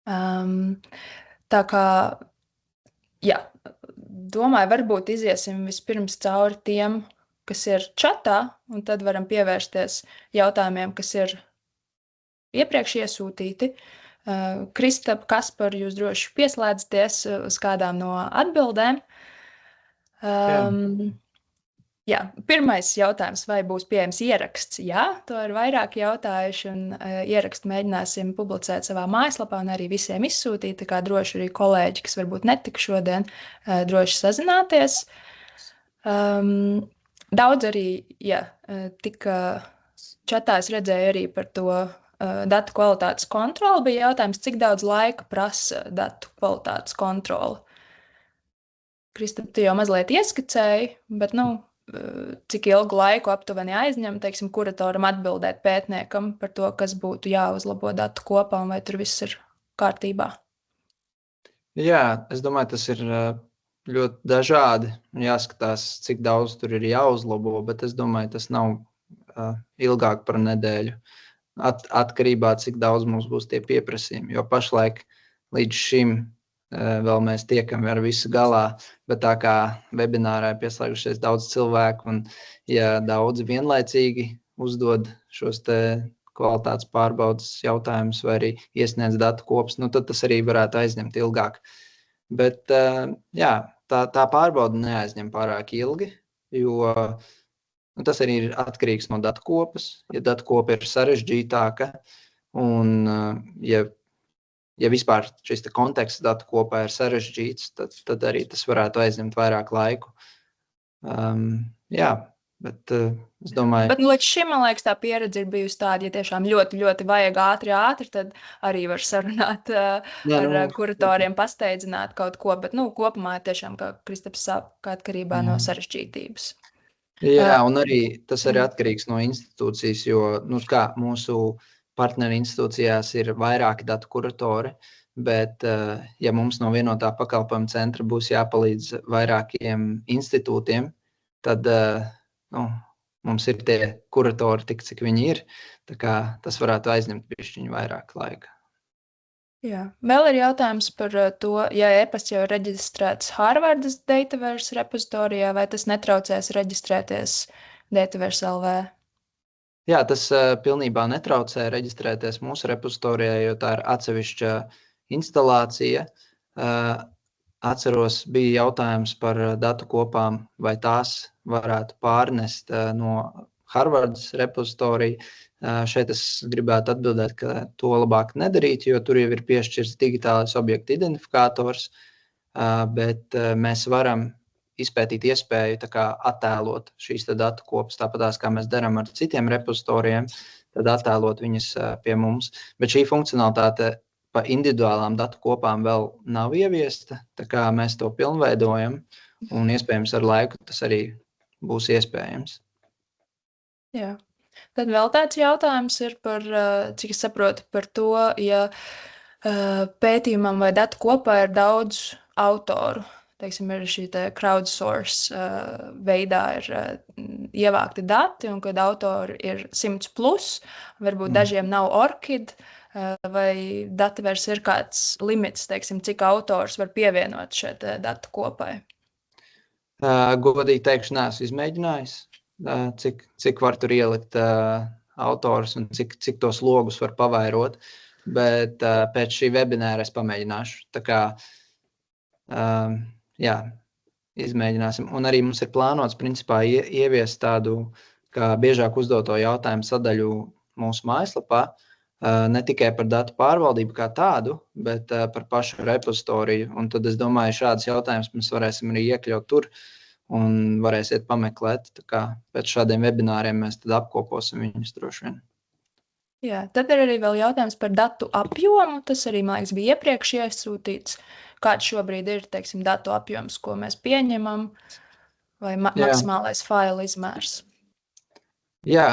Tā kā, jā, domāju, varbūt iziesim vispirms cauri tiem, kas ir čatā, un tad varam pievērsties jautājumiem, kas ir iepriekš iesūtīti. Kristap, Kaspar, jūs droši pieslēdzaties uz kādām no atbildēm. Jā, pirmais jautājums, vai būs pieejams ieraksts? Jā, to ir vairāk jautājuši, un ierakstu mēģināsim publicēt savā mājaslapā un arī visiem izsūtīt, tā kā droši arī kolēģi, kas varbūt netika šodien, droši sazināties. Daudz arī, jā, tika čatā es redzēju arī par to datu kvalitātes kontroli. Bija jautājums, cik daudz laika prasa datu kvalitātes kontroli? Kristap, tu jau mazliet ieskicēji, bet, cik ilgu laiku aptuveni aizņem, teiksim, kuratoram atbildēt pētniekam par to, kas būtu jāuzlabo datu kopā un vai tur viss ir kārtībā? Jā, es domāju, tas ir ļoti dažādi. Jāskatās, cik daudz tur ir jāuzlabo, bet es domāju, tas nav ilgāk par nedēļu. Atkarībā, cik daudz mums būs tie pieprasījumi, jo pašlaik līdz šim vēl mēs tiekam ar visu galā, bet tā kā webinārā ir pieslēgušies daudz cilvēku un ja daudzi vienlaicīgi uzdod šos te kvalitātes pārbaudas jautājumus vai arī iesniedz datu kopus, tad tas arī varētu aizņemt ilgāk. Bet jā, tā pārbauda neaizņem pārāk ilgi, jo tas arī ir atkarīgs no datu kopas. Ja datu kopa ir sarežģītāka un ja vispār šis konteksts datu kopā ir sarežģīts, tad arī tas varētu aizņemt vairāk laiku. Jā, bet es domāju... Bet līdz šim, man liekas, tā pieredze ir bijusi tāda, ja tiešām ļoti, ļoti vajag ātri, tad arī var sarunāt ar kuratoriem, pasteidzināt kaut ko, bet kopumā tiešām, kā Kristaps saka, atkarībā no sarežģītības. Jā, un arī tas arī atkarīgs no institūcijas, jo kā mūsu partneri institūcijās ir vairāki datu kuratori, bet ja mums no vienotā pakalpojuma centra būs jāpalīdz vairākiem institūtiem, tad mums ir tie kuratori tik, cik viņi ir, tā kā tas varētu aizņemt bišķiņu vairāk laika. Jā. Vēl ir jautājums par to, ja e-pasts jau ir reģistrēts Harvardas Dataverse repozitorijā, vai tas netraucēs reģistrēties Dataverse LV? Jā, tas pilnībā netraucē reģistrēties mūsu repozitorijā, jo tā ir atsevišķa instalācija. Atceros, bija jautājums par datu kopām, vai tās varētu pārnest no Harvardas repozitorija. Šeit es gribētu atbildēt, ka to labāk nedarīt, jo tur jau ir piešķirts digitālais objektu identifikators, bet mēs varam izpētīt iespēju attēlot šīs datu kopas, tāpatās kā mēs darām ar citiem repozitorijiem, tad attēlot viņas pie mums. Bet šī funkcionalitāte pa individuālām datu kopām vēl nav ieviesta, tā kā mēs to pilnveidojam, un iespējams ar laiku tas arī būs iespējams. Jā. Tad vēl tāds jautājums ir par, cik es saprotu, par to, ja pētījumam vai datu kopā ir daudz autoru. Teiksim, ir šī crowdsource veidā ir ievākti dati, un kad autori ir 100+, varbūt dažiem nav ORCID, vai Dataverse ir kāds limits, teiksim, cik autors var pievienot šeit datu kopai? Godīgi teikšu, neesmu izmēģinājis. Cik var tur ielikt autors un cik tos logus var pavairot, bet pēc šī webināra es pamēģināšu. Tā kā, jā, izmēģināsim. Un arī mums ir plānots, principā, ieviest tādu, kā biežāk uzdoto jautājumu sadaļu mūsu mājaslapā, ne tikai par datu pārvaldību kā tādu, bet par pašu repozitoriju. Un tad es domāju, šādas jautājumas mēs varēsim arī iekļaut tur. un varēsiet pameklēt. Tā kā pēc šādiem webināriem mēs tad apkoposim viņus droši vien. Jā, tad ir arī vēl jautājums par datu apjomu. Tas arī, man liekas, bija iepriekš iesūtīts. Kāds šobrīd ir, teiksim, datu apjoms, ko mēs pieņemam, vai maksimālais failu izmērs? Jā,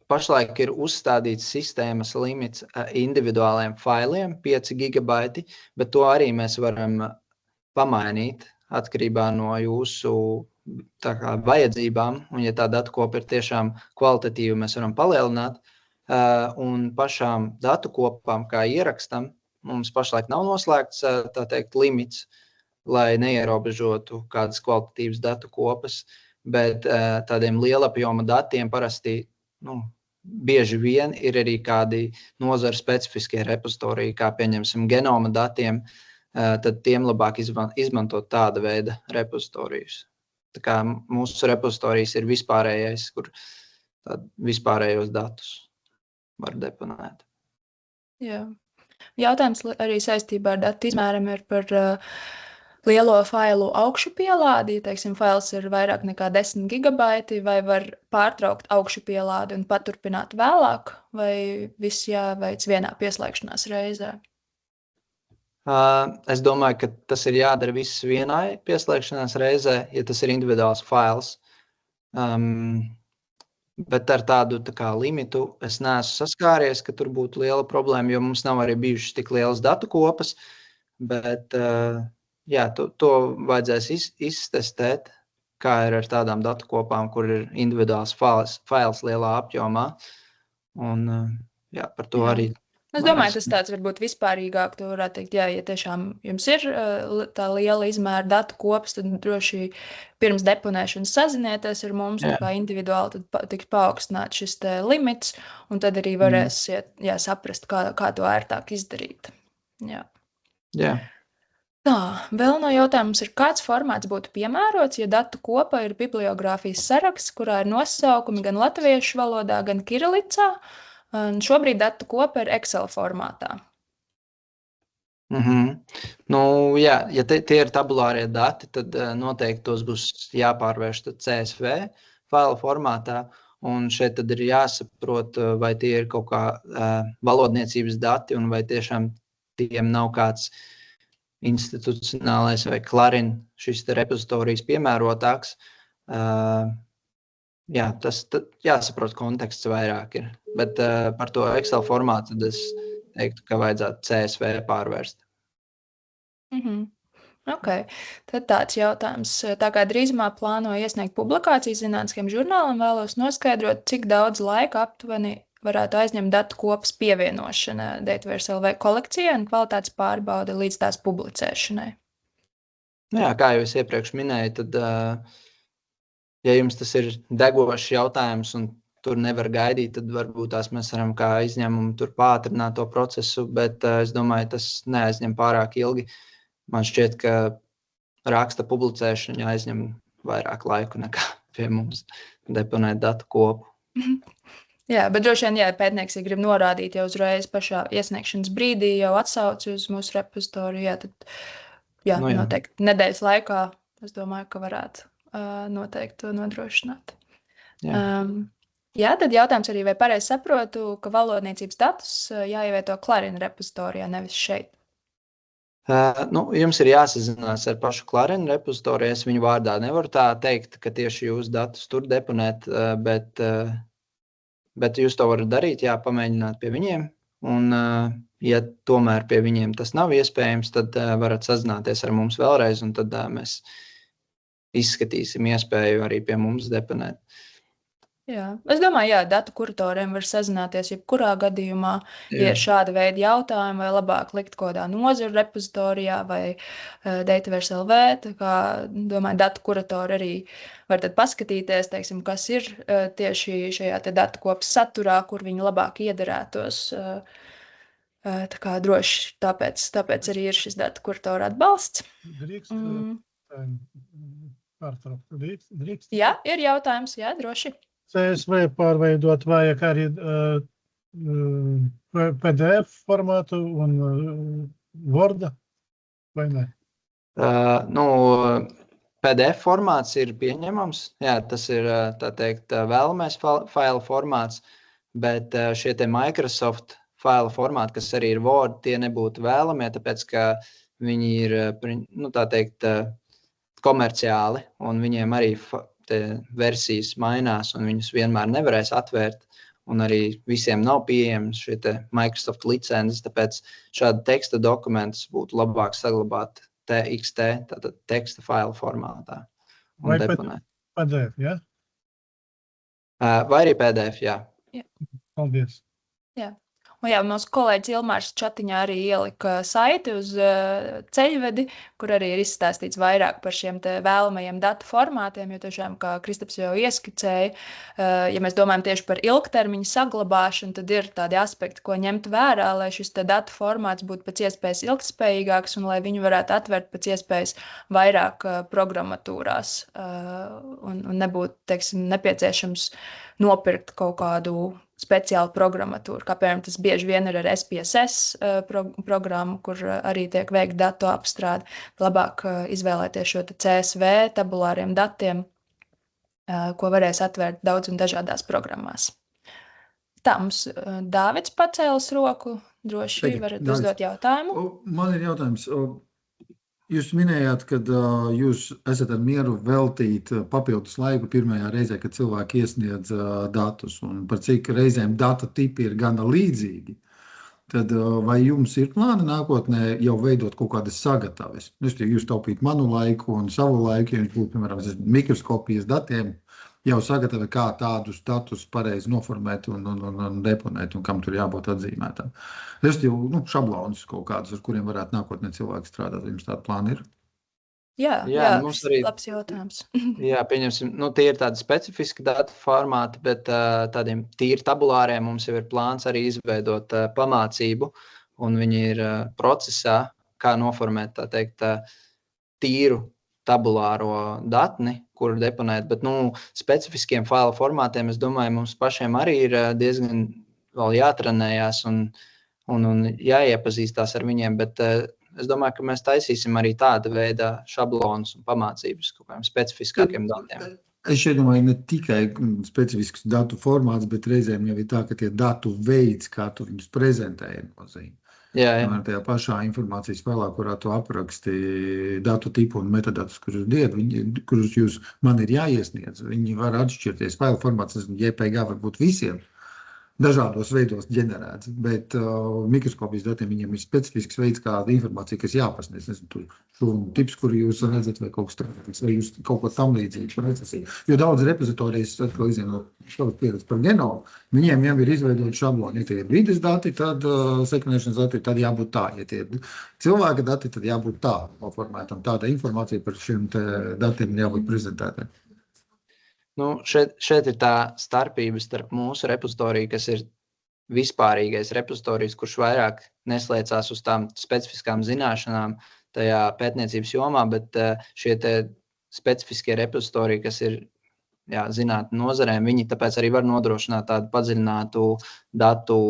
pašlaik ir uzstādīts sistēmas limits individuāliem failiem 5 gigabaiti, bet to arī mēs varam pamainīt atkarībā no jūsu vajadzībām. Un ja tā datu kopa ir tiešām kvalitatīva, mēs varam palielināt. Un pašām datu kopām, kā ierakstam, mums pašlaik nav noslēgts, tā teikt, limits, lai neierobežotu kādas kvalitatīvas datu kopas, bet tādiem lielapjoma datiem parasti, bieži vien ir arī kādi nozara specifiskie repozitoriji, kā pieņemsim genoma datiem, tad tiem labāk izmantot tāda veida repozitorijus. Tā kā mūsu repozitorijs ir vispārējais, kur vispārējos datus var deponēt. Jā. Jautājums arī saistībā ar datu izmēram ir par lielo failu augšupielādi. Ja, teiksim, fails ir vairāk nekā 10 gigabaiti, vai var pārtraukt augšupielādi un paturpināt vēlāk, vai viss jāveic vienā pieslēgšanās reizē? Es domāju, ka tas ir jādara viss vienai pieslēgšanās reizē, ja tas ir individuāls fails. Bet ar tādu limitu es neesmu saskāries, ka tur būtu liela problēma, jo mums nav arī bijušas tik lielas datu kopas, bet to vajadzēs iztestēt, kā ir ar tādām datu kopām, kur ir individuāls fails lielā apjomā, un par to arī. Es domāju, tas tāds varbūt vispārīgāk, tu varētu teikt, ja tiešām jums ir tā liela izmēra datu kopas, tad droši pirms deponēšanas sazinieties ar mums, un kā individuāli tad tiks paaugstināts šis te limits, un tad arī varēsiet saprast, kā to ērtāk izdarīt. Jā. Tā, vēl no jautājums ir, kāds formāts būtu piemērots, ja datu kopa ir bibliogrāfijas saraksts, kurā ir nosaukumi gan latviešu valodā, gan kirilicā, un šobrīd datu kopa ir Excel formātā. Ja tie ir tabulārie dati, tad noteikti tos būs jāpārvērš CSV failu formātā, un šeit tad ir jāsaprot, vai tie ir kaut kā valodniecības dati, un vai tiešām tiem nav kāds institucionālais vai Clarin šis repozitorijs piemērotāks. Tas jāsaprot konteksts vairāk ir, bet par to Excel formātu tad es teiktu, ka vajadzētu CSV pārvērst. Ok, tad tāds jautājums. Tā kā drīzumā plāno iesniegt publikācijas zinātniskiem žurnālam, vēlos noskaidrot, cik daudz laika aptuveni varētu aizņemt datu kopas pievienošana Dataverse LV kolekcijai un kvalitātes pārbaude līdz tās publicēšanai. Kā jau es iepriekš minēju, tad ja jums tas ir degošs jautājums un tur nevar gaidīt, tad varbūt tās mēs varam kā izņēmumu tur pātrināt to procesu, bet es domāju, tas neaizņem pārāk ilgi. Man šķiet, ka raksta publicēšana aizņem vairāk laiku nekā pie mums deponēt datu kopu. Jā, bet droši vien, ja pētnieks grib norādīt jau uzreiz pašā iesniegšanas brīdī, jau atsauci uz mūsu repozitoriju, tad noteikti nedēļas laikā, es domāju, ka varētu noteikti to nodrošināt. Tad jautājums arī, vai pareizi saprotu, ka valodniecības datus jāievieto Clarin repozitorijā, nevis šeit? Jums ir jāsazinās ar pašu Clarin repozitoriju. Es viņu vārdā nevaru tā teikt, ka tieši jūs datus tur deponēt, bet jūs to varat darīt, pamēģināt pie viņiem. Un, ja tomēr pie viņiem tas nav iespējams, tad varat sazināties ar mums vēlreiz, un tad mēs izskatīsim iespēju arī pie mums deponēt. Es domāju, datu kuratoriem var sazināties jebkurā gadījumā, ja ir šāda veida jautājumi, vai labāk likt kādā nozaru repozitorijā vai Dataverse LV. Tā kā, domāju, datu kuratori arī var tad paskatīties, teiksim, kas ir tieši šajā te datu kopas saturā, kur viņi labāk iederētos. Tā kā droši, tāpēc arī ir šis datu kuratora atbalsts. Jā, ir jautājums, droši. CSV pārveidot vajag arī PDF formātu un Worda, vai ne? PDF formāts ir pieņemams. Jā, tas ir, tā teikt, vēlamais failu formāts, bet šie te Microsoft failu formāti, kas arī ir Word, tie nebūtu vēlamie, tāpēc, ka viņi ir, nu, tā teikt, komerciāli, un viņiem arī versijas mainās, un viņus vienmēr nevarēs atvērt, un arī visiem nav pieejams šie te Microsoft licences, tāpēc šādi teksta dokumentus būtu labāk saglabāt TXT, tātad teksta failu formātā un Vai deponēt. PDF, ja? Vai arī PDF, jā. Paldies. Un jā, mūsu kolēģis Ilmārs čatiņā arī ielika saiti uz ceļvedi, kur arī ir izstāstīts vairāk par šiem te vēlamajiem datu formātiem, jo tiešām, kā Kristaps jau ieskicēja, ja mēs domājam tieši par ilgtermiņu saglabāšanu, tad ir tādi aspekti, ko ņemt vērā, lai šis te datu formāts būtu pēc iespējas ilgtspējīgāks un lai viņu varētu atvert pēc iespējas vairāk programmatūrās un nebūtu, teiksim, nepieciešams nopirkt kaut kādu speciālu programmatūru, kā piemēram tas bieži vien ir ar SPSS programmu, kur arī tiek veikta datu apstrāde. Labāk izvēlēties šo CSV tabulāriem datiem, ko varēs atvērt daudz un dažādās programmās. Tā, mums Dāvids pacēlis roku, droši varat uzdot jautājumu. Man ir jautājums. Jūs minējāt, ka jūs esat ar mieru veltīt papildus laiku pirmajā reizē, kad cilvēki iesniedz datus, un par cik reizēm data tipi ir gana līdzīgi. Tad vai jums ir plāni nākotnē jau veidot kaut kādas sagataves? Jūs taupīt manu laiku un savu laiku, ja jums būtu, piemēram, mikroskopijas datiem, jau sagatavē, kā tādus datus pareizi noformēt un deponēt, un kam tur jābūt atzīmētam. Nu, šablonus kaut kādus, ar kuriem varētu nākotnē cilvēki strādāt. Jums tāda plāna ir? Jā, mums arī labs jautājums. Jā, pieņemsim, nu, tie ir tādi specifiski datu formāti, bet tādiem tīri tabulāriem mums jau ir plāns arī izveidot pamācību, un viņi ir procesā, kā noformēt, tā teikt, tīru tabulāro datni, kuru deponēt, bet, nu, specifiskiem failu formātiem, es domāju, mums pašiem arī ir diezgan vēl jātrenējās un jāiepazīstās ar viņiem, bet es domāju, ka mēs taisīsim arī tāda veida šablonus un pamācības kaut kādiem specifiskākiem datiem. Es šeit domāju, ne tikai specifisks datu formāts, bet reizēm jau ir tā, ka tie datu veids, kā tu viņus prezentēji, nozīmē. Jā. Tajā pašā informācijas failā, kurā tu apraksti datu tipu un metadatus, kurus jūs man ir jāiesniedz, viņi var atšķirties. Failu formāts JPG var būt visiem dažādos veidos ģenerēts, bet mikroskopijas datiem viņiem ir specifisks veids, kāda informācija, kas jāpasniedz. Nezinu, tur šūnu tips, kuru jūs redzat, vai kaut kas tāds, vai jūs kaut ko tam līdzīgi. Jo daudz repozitorijas, atkal izņem no savas pieredzes par genomu, viņiem jau ir izveidot šabloni. Ja tie ir vides dati, tad sekvenēšanas dati, tad jābūt tā. Ja tie ir cilvēka dati, tad jābūt tā noformētam. Tāda informācija par šiem datiem jābūt prezentētām. Nu, šeit ir tā starpība starp mūsu repozitoriju, kas ir vispārīgais repozitorijas, kurš vairāk neslēdzās uz tām specifiskām zināšanām tajā pētniecības jomā, bet šie te specifiskie repozitoriji, kas ir zinātņu nozarēm, viņi tāpēc arī var nodrošināt tādu padziļinātu datu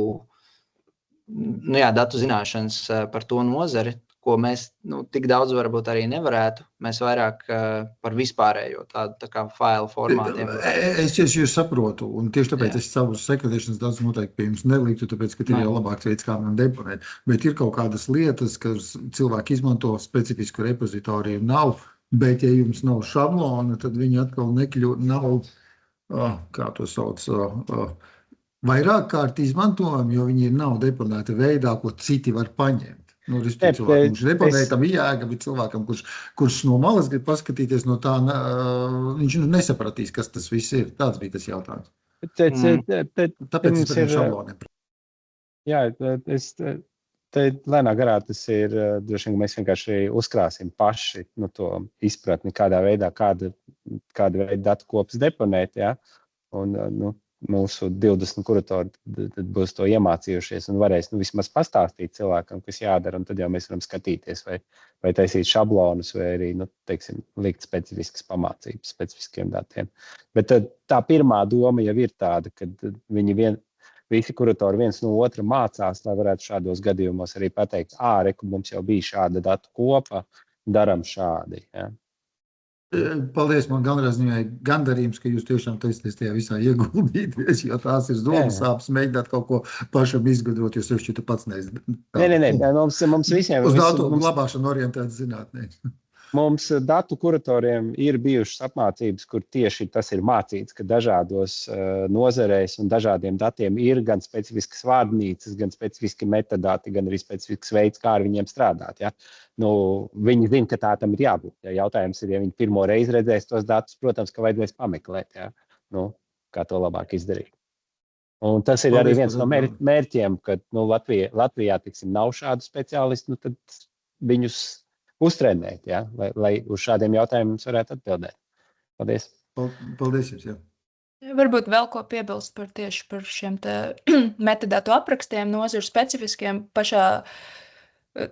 zināšanas par to nozari, ko mēs tik daudz varbūt arī nevarētu. Mēs vairāk par vispārējo tādu tā kā failu formātiem. Es jūs saprotu, un tieši tāpēc es savus sekretēšanas datus noteikti pie jums neliktu, tāpēc, ka ir jau labāks veids, kā man deponēt. Bet ir kaut kādas lietas, kas cilvēki izmanto specifisku repozitoriju nav, bet ja jums nav šablona, tad viņi atkal nav, kā to sauc, vairāk kārt izmantojami, jo viņi nav deponēti veidā, ko citi var paņemt. Nu, cilvēkam, kurš deponēja, tam ir jēga, bet cilvēkam, kurš no malas grib paskatīties no tā, viņš nesapratīs, kas tas viss ir. Tāds bija tas jautājums. Tāpēc es par šabloniem. Jā, te lēnā garā tas ir, droši vien, ka mēs vienkārši uzkrāsim paši to izpratni, kādā veidā, kāda veida datu kopas deponēt, jā, un, mūsu 20 kuratori tad būs to iemācījušies un varēs vismaz pastāstīt cilvēkam, kas jādara, un tad jau mēs varam skatīties, vai taisīt šablonus, vai arī, teiksim, likt specifiskas pamācības specifiskiem datiem. Bet tā pirmā doma jau ir tāda, ka viņi visi kuratori viens no otra mācās, lai varētu šādos gadījumos arī pateikt, reku, mums jau bija šāda datu kopa, daram šādi, ja. Paldies, man gandarījums, ka jūs tiešām taisties tajā visā ieguldīties, jo tās ir domas sāpes, mēģināt kaut ko pašam izgudrot, jo sevišķi tu pats nezini. Nē, mums visiem. Uz datu glabāšanu orientēts zinātnē. Mums datu kuratoriem ir bijušas apmācības, kur tieši tas ir mācīts, ka dažādos nozarēs un dažādiem datiem ir gan specifiskas vārdnīcas, gan specifiski metadati, gan arī specifisks veids, kā ar viņiem strādāt. Ja? Viņi zina, ka tā tam ir jābūt. Ja jautājums ir, ja viņi pirmo reizi redzēs tos datus, protams, ka vajadzēs pameklēt, ja? Kā to labāk izdarīt. Un tas ir arī viens no mērķiem, ka Latvijā tiksim, nav šādu speciālistu, tad viņus uztrenēt, ja? lai uz šādiem jautājumiem varētu atbildēt. Paldies. Paldies jums, jā. Varbūt vēl ko piebilst tieši par šiem metadatu aprakstiem, nozaru specifiskiem pašā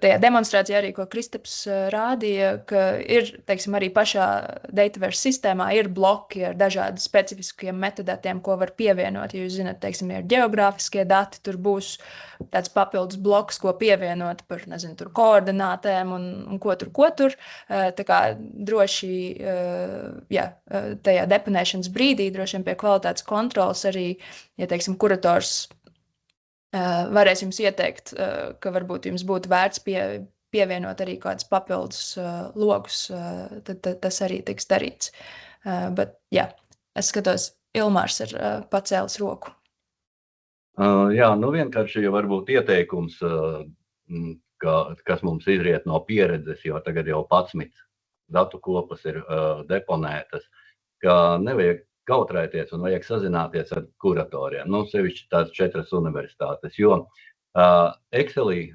tajā demonstrācijā arī, ko Kristaps rādīja, ka ir, teiksim, arī pašā Dataverse sistēmā ir bloki ar dažādi specifiskiem metadatiem, ko var pievienot. Ja jūs zināt, teiksim, ir geogrāfiskie dati, tur būs tāds papildus bloks, ko pievienot par, nezinu, tur koordinātēm un ko tur. Tā kā droši, tajā deponēšanas brīdī, droši vien pie kvalitātes kontrolas arī, ja, teiksim, kurators varēs jums ieteikt, ka varbūt jums būtu vērts pievienot arī kādus papildus logus, tad tas arī tiks darīts. Bet, jā, es skatos, Ilmārs ir pacēlis roku. Jā, vienkārši jau varbūt ieteikums, kas mums izriet no pieredzes, jo tagad jau 11 datu kopas ir deponētas, ka nevajag kautrēties un vajag sazināties ar kuratoriem, sevišķi tās 4 universitātes, jo Excelī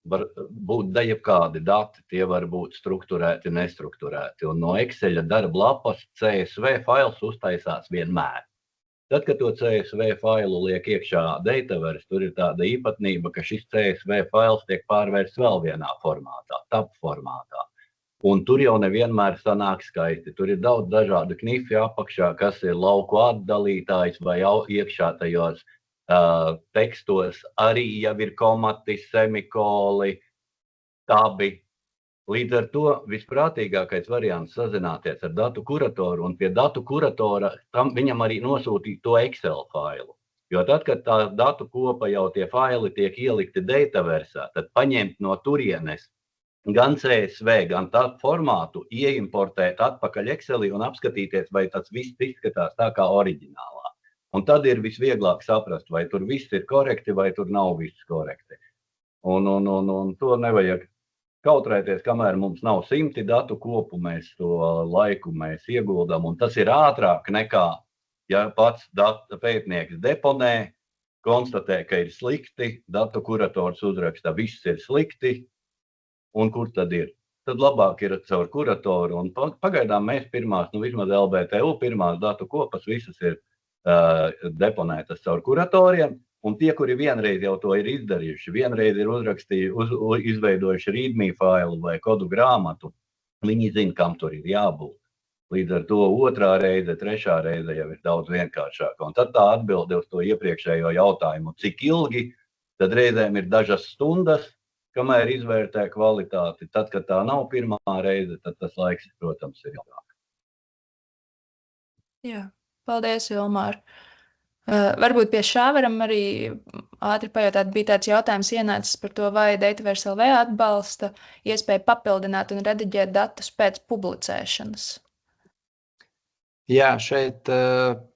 var būt jebkādi dati, tie var būt strukturēti, nestrukturēti, un no Exceļa darba lapas CSV fails uztaisās vienmēr. Tad, kad to CSV failu liek iekšā Dataverse, tur ir tāda īpatnība, ka šis CSV fails tiek pārvērsts vēl vienā formātā, TAP formātā. Un tur jau nevienmēr sanāk skaisti. Tur ir daudz dažādu knifi apakšā, kas ir lauku atdalītājs vai iekšā tajos tekstos. Arī jau ir komati, semikoli, tabi. Līdz ar to visprātīgākais variants sazināties ar datu kuratoru un pie datu kuratora viņam arī nosūtīt to Excel failu. Jo tad, kad tā datu kopa jau tie faili tiek ielikti Dataversā, tad paņemt no turienes gan CSV, gan tādu formātu, ieimportēt atpakaļ Excelī un apskatīties, vai tas viss izskatās tā kā oriģinālā. Un tad ir visvieglāk saprast, vai tur viss ir korekti, vai tur nav viss korekti. Un to nevajag kautrēties, kamēr mums nav 100 datu kopu, mēs to laiku ieguldam, un tas ir ātrāk nekā, ja pats pētnieks deponē, konstatē, ka ir slikti, datu kurators uzraksta, viss ir slikti, un kur tad ir? Tad labāk ir caur kuratoru, un pagaidām mēs pirmās, vismaz LBTU pirmās datu kopas, visas ir deponētas caur kuratoriem, un tie, kuri vienreiz jau to ir izdarījuši, vienreiz ir izveidojuši readme failu vai kodu grāmatu, viņi zina, kam tur ir jābūt. Līdz ar to otrā reize, trešā reize jau ir daudz vienkāršāka. Un tad tā atbilde uz to iepriekšējo jautājumu, cik ilgi, tad reizēm ir dažas stundas, kamēr izvērtē kvalitāti. Tad, kad tā nav pirmā reize, tad tas laiks, protams, ir ilgāk. Jā, paldies, Ilmār. Varbūt pie šā varam arī ātri pajautāt, bija tāds jautājums ienācis par to, vai Dataverse LV atbalsta iespēju papildināt un rediģēt datus pēc publicēšanas. Jā, šeit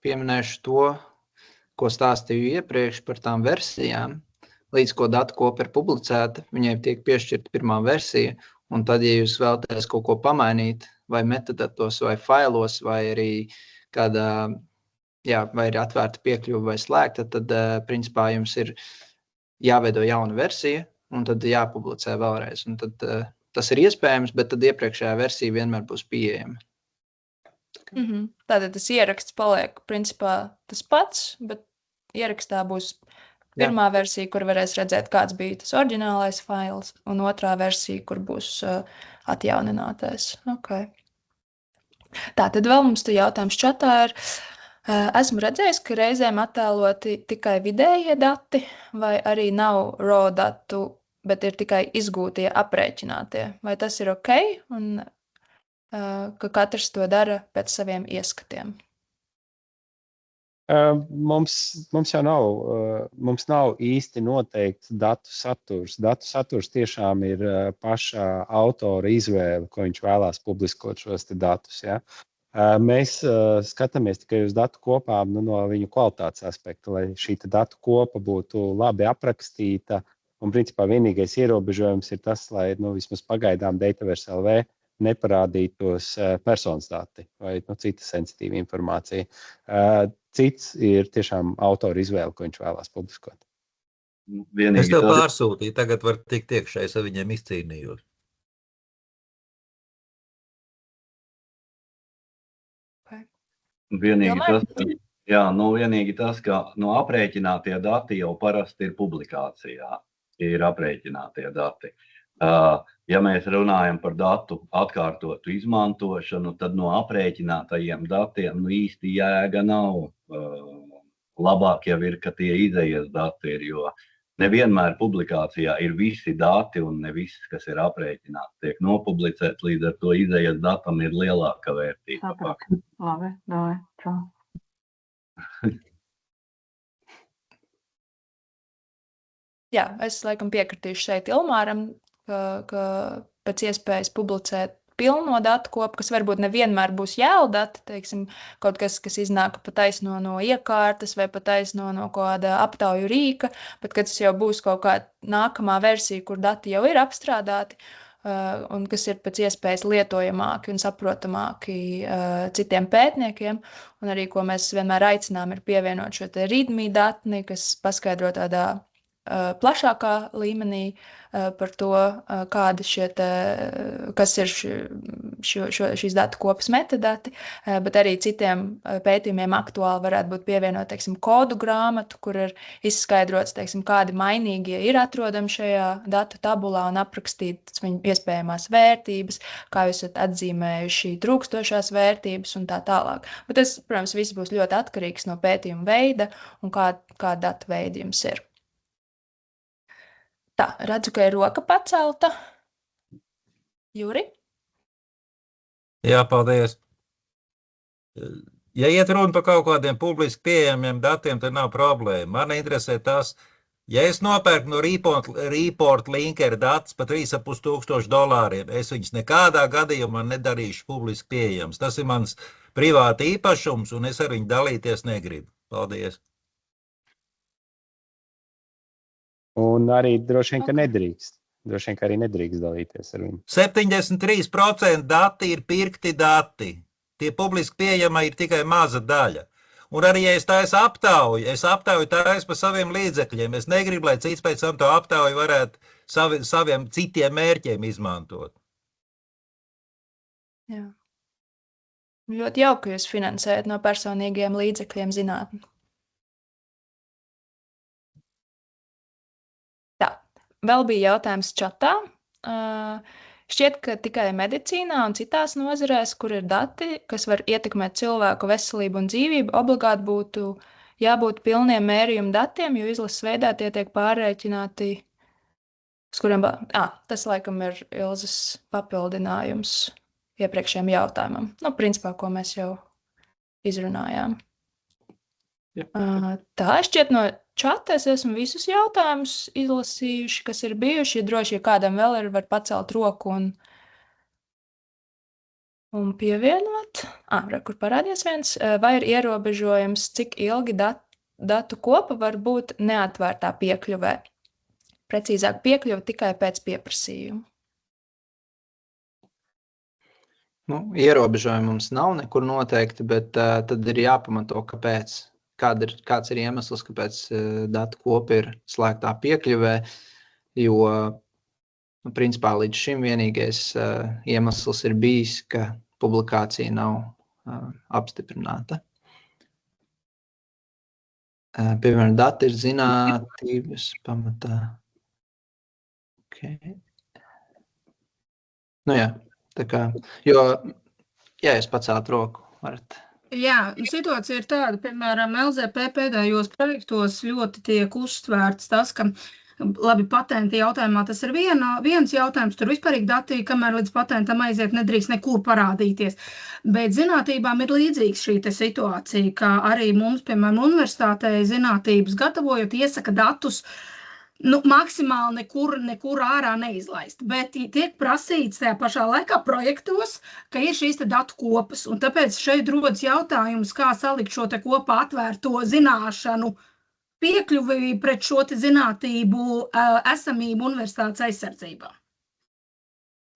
pieminēšu to, ko stāstīju iepriekš par tām versijām. Līdz ko datu kopa ir publicēta, viņai tiek piešķirta pirmā versija, un tad, ja jūs vēlaties kaut ko pamainīt, vai metadatos, vai failos, vai arī kādā, vai ir atvērta piekļuva vai slēgta, tad, principā, jums ir jāveido jauna versija, un tad jāpublicē vēlreiz. Un tad tas ir iespējams, bet tad iepriekšējā versija vienmēr būs pieejama. Tātad tas ieraksts paliek, principā, tas pats, bet ierakstā būs pirmā versija, kur varēs redzēt, kāds bija tas oriģinālais fails, un otrā versija, kur būs atjauninātais. Okay. Tātad vēl mums te jautājums čatā ir. Esmu redzējis, ka reizēm attēloti tikai vidējie dati, vai arī nav raw datu, bet ir tikai izgūtie aprēķinātie. Vai tas ir ok? Un ka katrs to dara pēc saviem ieskatiem? Mums jau nav īsti noteikts datu saturs. Datu saturs tiešām ir paša autora izvēle, ko viņš vēlās publiskot šos datus. Ja? Mēs skatāmies tikai uz datu kopām no viņu kvalitātes aspekta, lai šī datu kopa būtu labi aprakstīta. Un, principā, vienīgais ierobežojums ir tas, lai vismaz pagaidām Dataverse LV neparādītos personas dati vai cita sensitīva informācija. Cits ir tiešām autora izvēle, ko viņš vēlās publiskot. Es tev pārsūtīju, tagad var tikt iekšēji, ar viņiem izcīnījos. Vienīgi tas, ka aprēķinātie dati jau parasti ir publikācijā, ir aprēķinātie dati. Ja mēs runājam par datu atkārtotu izmantošanu, tad no aprēķinātajiem datiem īsti jēga nav. Labāk jau ir, ka tie izejas dati ir, jo nevienmēr publikācijā ir visi dati un ne viss, kas ir aprēķināts, tiek nopublicēts, līdz ar to izejas datam ir lielāka vērtība. Labi, davai, čau. Jā, es laikam piekritīšu šeit Ilmāram, ka pēc iespējas publicēt pilno datu kopu, kas varbūt nevienmēr būs jēldati, teiksim, kaut kas iznāk pa taisno no iekārtas vai pa taisno no kāda aptauju rīka, bet kad tas jau būs kaut kā nākamā versija, kur dati jau ir apstrādāti, un kas ir pēc iespējas lietojamāki un saprotamāki citiem pētniekiem, un arī, ko mēs vienmēr aicinām, ir pievienot šo te readme datni, kas paskaidro tādā plašākā līmenī par to, kādi kas ir šīs datu kopas metadati, bet arī citiem pētījumiem aktuāli varētu būt pievienot, teiksim, kodu grāmatu, kur ir izskaidrots, teiksim, kādi mainīgie ir atrodami šajā datu tabulā un aprakstītas viņu iespējamās vērtības, kā jūs esat atzīmējuši trūkstošās vērtības un tā tālāk. Bet tas, protams, viss būs ļoti atkarīgs no pētījuma veida un kā datu veidi jums ir. Tā, redzu, ka ir roka pacelta. Juri? Jā, paldies. Ja iet runa par kaut kādiem publiski pieejamiem datiem, tad nav problēma. Man interesē tas, ja es nopērku no Report Linker datus par $3,500, es viņus nekādā gadījumā nedarīšu publiski pieejams. Tas ir mans privāta īpašums, un es ar viņu dalīties negribu. Paldies. Un arī droši vien, ka nedrīkst. Droši vien, ka arī nedrīkst dalīties ar viņu. 73% dati ir pirkti dati. Tie publiski pieejama ir tikai maza daļa. Un arī, ja es aptauju taisu pa saviem līdzekļiem. Es negribu, lai cits pēc tam to aptauju varētu saviem citiem mērķiem izmantot. Jā. Ļoti jauki, ka jūs finansējat no personīgiem līdzekļiem zinātni. Vēl bija jautājums čatā. Šķiet, ka tikai medicīnā un citās nozarēs, kur ir dati, kas var ietekmēt cilvēku veselību un dzīvību, obligāti būtu jābūt pilniem mērījuma datiem, jo izlases veidā tie tiek pārrēķināti, uz kuriem... Tas laikam ir Ilzes papildinājums iepriekšējiem jautājumam. Principā, ko mēs jau izrunājām. Tā, šķiet no čata es esmu visus jautājumus izlasījuši, kas ir bijuši. Droši, ja kādam vēl ir, var pacelt roku un pievienot. Kur parādies viens. Vai ir ierobežojums, cik ilgi datu kopa var būt neatvērtā piekļuvē? Precīzāk piekļuva tikai pēc pieprasījuma. Ierobežojumi mums nav nekur noteikti, bet tad ir jāpamato, kāpēc. Kāds ir iemesls, kāpēc datu kopa ir slēgtā piekļuvē, jo, principā, līdz šim vienīgais iemesls ir bijis, ka publikācija nav apstiprināta. Piemēram, dati ir zinātības pamatā. Okay. Tā kā, jo, ja jūs pacelt roku, varat... Jā, situācija ir tāda, piemēram, LZP pēdējos projektos ļoti tiek uzsvērts tas, ka labi, patenta jautājumā tas ir viens jautājums, tur vispārīgi dati, kamēr līdz patentam aiziet, nedrīkst nekur parādīties. Bet zinātībām ir līdzīgs šī te situācija, ka arī mums, piemēram, universitātē zinātības gatavojot, iesaka datus, maksimāli nekur ārā neizlaist, bet tiek prasīts tajā pašā laikā projektos, ka ir šīs te datu kopas, un tāpēc šeit rodas jautājums, kā salikt šo te kopā atvērto zināšanu piekļuvi pret šo te zinātību esamību universitātes aizsardzībā.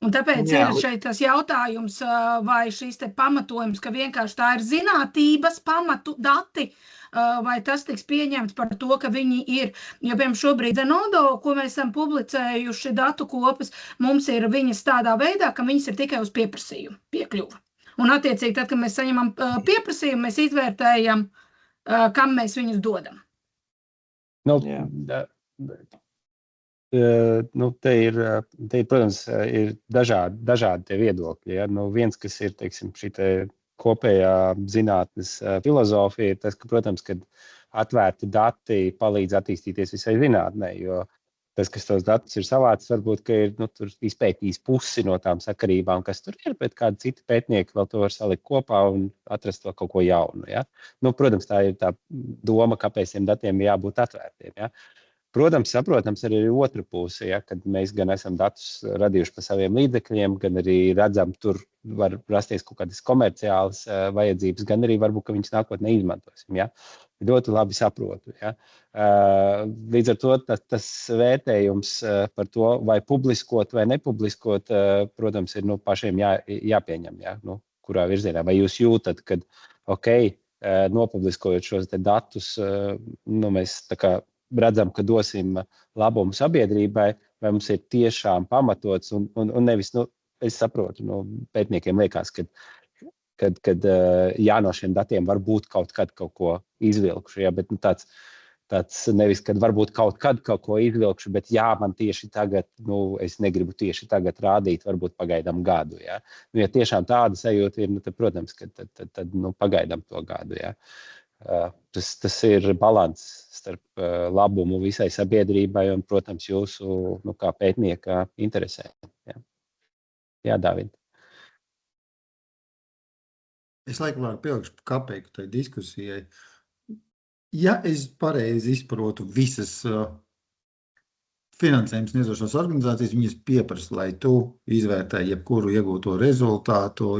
Un tāpēc ir šeit tas jautājums, vai šīs te pamatojums, ka vienkārši tā ir zinātības pamatu dati, vai tas tiks pieņemts par to, ka viņi ir, jo piemēram šobrīd Zenodo, ko mēs esam publicējuši datu kopas, mums ir viņas tādā veidā, ka viņas ir tikai uz pieprasījumu, piekļuvu. Un attiecīgi, tad, kad mēs saņemam pieprasījumu, mēs izvērtējam, kam mēs viņus dodam. Te ir, protams, ir dažādi tie viedokļi. Ja? Viens, kas ir, teiksim, šī te kopējā zinātnes filozofija, ir tas, ka, protams, kad atvērti dati palīdz attīstīties visai zinātnē, jo tas, kas tos datus ir savācis, varbūt, ka ir tur izpētījis pusi no tām sakarībām, kas tur ir, bet kādi citi pētnieki vēl to var salikt kopā un atrast vēl kaut ko jaunu. Ja? Protams, tā ir tā doma, kāpēc tiem datiem jābūt atvērtiem. Ja? Protams, saprotams, arī otra puse, ja, kad mēs gan esam datus radījuši par saviem līdzekļiem, gan arī redzam, tur var rasties kaut kādas komerciālas vajadzības, gan arī varbūt, ka viņas nākotnē izmantosim. Ja. Ļoti labi saprotu. Ja. Līdz ar to tas vērtējums par to, vai publiskot vai nepubliskot, protams, ir pašiem jāpieņem, ja, kurā virzienā. Vai jūs jūtat, ka, nopubliskojot šos datus, mēs tā kā redzam, ka dosim labumu sabiedrībai, vai mums ir tiešām pamatots, un nevis, es saprotu, pētniekiem liekas, ka no šiem datiem var būt kaut ko izvilkšu, ja, bet tāds nevis, kad varbūt kaut ko izvilkšu, bet man tieši tagad, es negribu tieši tagad rādīt, varbūt pagaidām gadu, ja. Ja tiešām tāda sajūta ir, tad, protams, ka tad pagaidām to gadu, ja. Tas ir balans starp labumu visai sabiedrībai un, protams, jūsu kā pētnieka interesē. Jā, Dāvid. Es laikam varu pielikšu kapeiku tai diskusijai. Ja es pareizi izprotu visas finansējums sniedzošās organizācijas, viņas pieprasa, lai tu izvērtē jebkuru iegūto rezultātu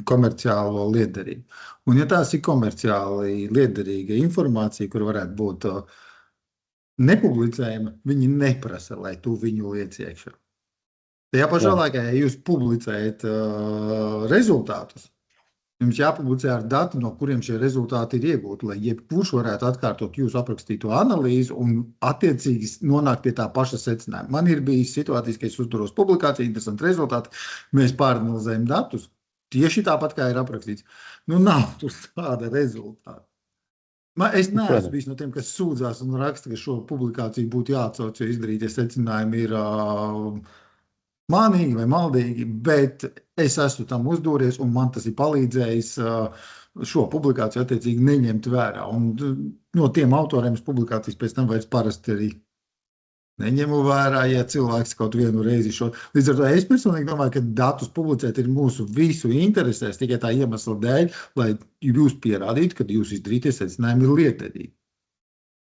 komerciālo liederību. Un ja tās ir komerciāli liederīga informācija, kur varētu būt nepublicējama, viņi neprasa, lai tu viņu liec iekšā. Tajā pašā laikā, ja jūs publicējat rezultātus, jums jāpublicē ar dati, no kuriem šie rezultāti ir iegūti, lai jebkurš varētu atkārtot jūsu aprakstīto analīzi un attiecīgi nonākt pie tā paša secinājuma. Man ir bijis situācijas, ka es uzturos publikāciju, interesanti rezultāti, mēs pāranalizējam datus, tieši tāpat kā ir aprakstīts. Nav tur tāda rezultāta. Es neesmu bijis no tiem, kas sūdzās un raksta, ka šo publikāciju būtu jāatsauc, jo izdarītie secinājumi ir mānīgi vai maldīgi, bet es esmu tam uzdūries un man tas ir palīdzējis šo publikāciju attiecīgi neņemt vērā. Un no tiem autoriem es publikācijas pēc tam vairs parasti arī neņemu vērā, ja cilvēks kaut vienu reizi šo. Līdz ar to es personīgi domāju, ka datus publicēt ir mūsu visu interesēs tikai tā iemesla dēļ, lai jūs pierādītu, ka jūs izdarītie secinājumi ir liederīgi.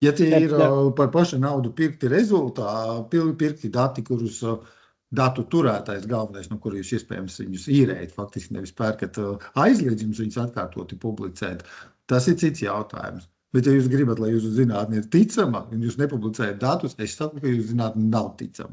Ja tie ir par pašu naudu pirkti pirkti dati, kurus datu turētājs galvenais, no kura jūs iespējams viņus īrējat, faktiski nevis pērkat aizliedz jums viņus atkārtoti publicēt. Tas ir cits jautājums. Bet ja jūs gribat, lai jūsu zinātne ir ticama, un jūs nepublicējat datus, es saku, ka jūsu zinātne nav ticama.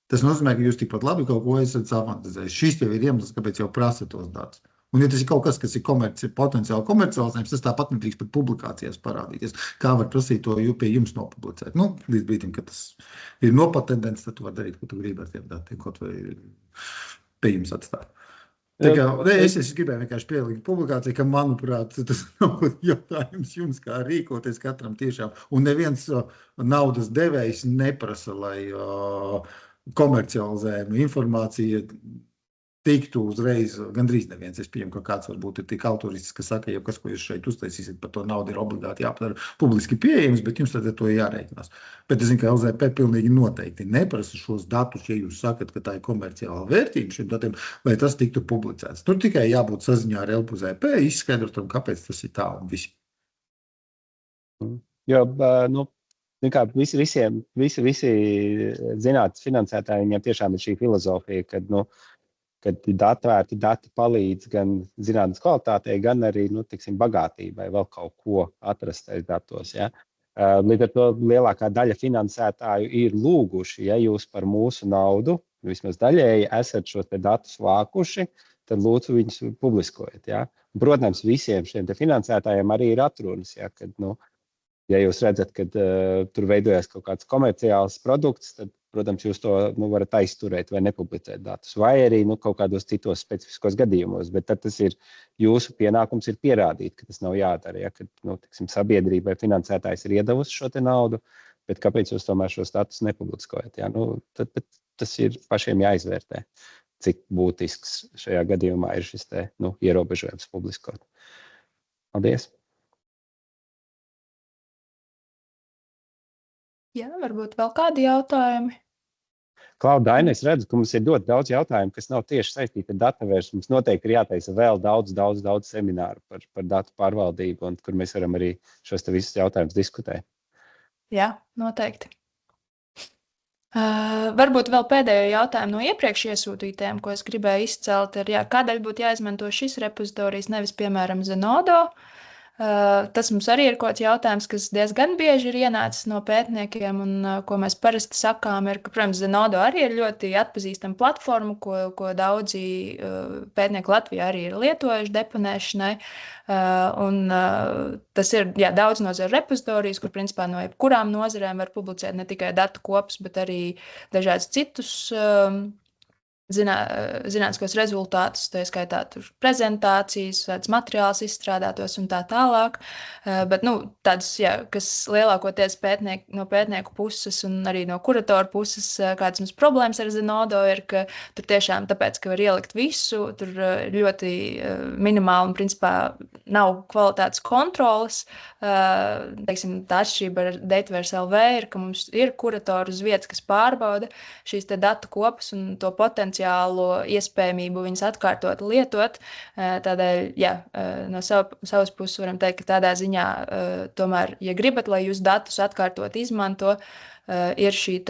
Tas nozīmē, ka jūs tikpat labi kaut ko esat safantazējis. Šis jau ir iemesls, kāpēc jau prasa tos datus. Un ja tas ir kaut kas, kas ir potenciāli komercializējums, tas tāpat nedrīkst pat publikācijās parādīties. Kā var prasīt to pie jums nopublicēt? Līdz brīdim, kad tas ir nopatentēts, tad tu var darīt, ko tu gribi ar tiem datiem, kaut vai pie jums atstāt. Es gribēju vienkārši pielikt publikāciju, ka, manuprāt, tas nav jautājums jums, kā rīkoties katram tiešām. Un neviens naudas devējs neprasa, lai komercializējuma informācija tiktu uzreiz, gandrīz neviens. Es pieņemu, ka kāds varbūt ir tik autorists, ka saka, ja kas, ko jūs šeit uztaisīsiet, par to naudu ir obligāti jāpadara publiski pieejams, bet jums tad ar to jārēķinās. Bet es zinu, ka LZP pilnīgi noteikti neprasa šos datus, ja jūs sakat, ka tā ir komerciāla vērtība šiem datiem, lai tas tiktu publicēts. Tur tikai jābūt saziņā ar LZP, izskaidrotam, kāpēc tas ir tā un visi. Jo, visi zinātnes finansētāji, viņiem tiešām ir šī filozofija, kad atvērti dati palīdz gan zinātnes kvalitātei, gan arī, bagātībai vēl kaut ko atrast aiz datos, ja. Līdz ar to lielākā daļa finansētāju ir lūguši, ja jūs par mūsu naudu, vismaz daļēji, esat šos te datus vākuši, tad lūdzu viņus publiskojiet, ja. Protams, visiem šiem te finansētājiem arī ir atrunas, ja, kad, ja jūs redzat, ka tur veidojas kaut kāds komerciāls produkts, tad, protams, jūs to varat aizturēt vai nepublicēt datus, vai arī kaut kādos citos specifiskos gadījumos, bet tad tas ir jūsu pienākums ir pierādīt, ka tas nav jādara, ja, kad, sabiedrībai finansētājs ir iedavusi šo te naudu, bet kāpēc jūs tomēr šos datus nepubliskojat, ja, tad tas ir pašiem jāizvērtē, cik būtisks šajā gadījumā ir šis te, ierobežojums publiskot. Paldies! Jā, varbūt vēl kādi jautājumi? Klaudaina, es redzu, ka mums ir ļoti daudz jautājumu, kas nav tieši saistīti ar dataversu. Mums noteikti ir jātaisa vēl daudz semināru par datu pārvaldību, un kur mēs varam arī šos te visus jautājumus diskutēt. Jā, noteikti. Varbūt vēl pēdējo jautājumu no iepriekš iesūtītiem, ko es gribēju izcelt, ir, kādēļ būtu jāizmanto šis repozitorijs, nevis, piemēram, Zenodo. Tas mums arī ir kaut kāds jautājums, kas diezgan bieži ir ienācis no pētniekiem, un ko mēs parasti sakām, ir, ka, protams, Zenodo arī ir ļoti atpazīstama platforma, ko daudzi pētnieki Latvijā arī ir lietojuši deponēšanai. Un tas ir daudz nozaru repozitorijs, kur principā no jebkurām nozarēm var publicēt ne tikai datu kopus, bet arī dažādus citus zinātniskos rezultātus, tā skaitā prezentācijas, materiāls izstrādātos un tā tālāk. Bet tādas, kas lielākoties no pētnieku puses un arī no kuratoru puses, kādas mums problēmas ar Zenodo ir, ka tur tiešām tāpēc, ka var ielikt visu, tur ļoti minimāli un principā nav kvalitātes kontroles. Teiksim, tā atšķirība ar Dataverse LV ir, ka mums ir kuratori uz vietas, kas pārbauda šīs te datu kopas un to potenciālu iespējamību viņas atkārtot lietot. Tādēļ, no savas puses varam teikt, ka tādā ziņā tomēr, ja gribat, lai jūs datus atkārtot izmanto, ir šī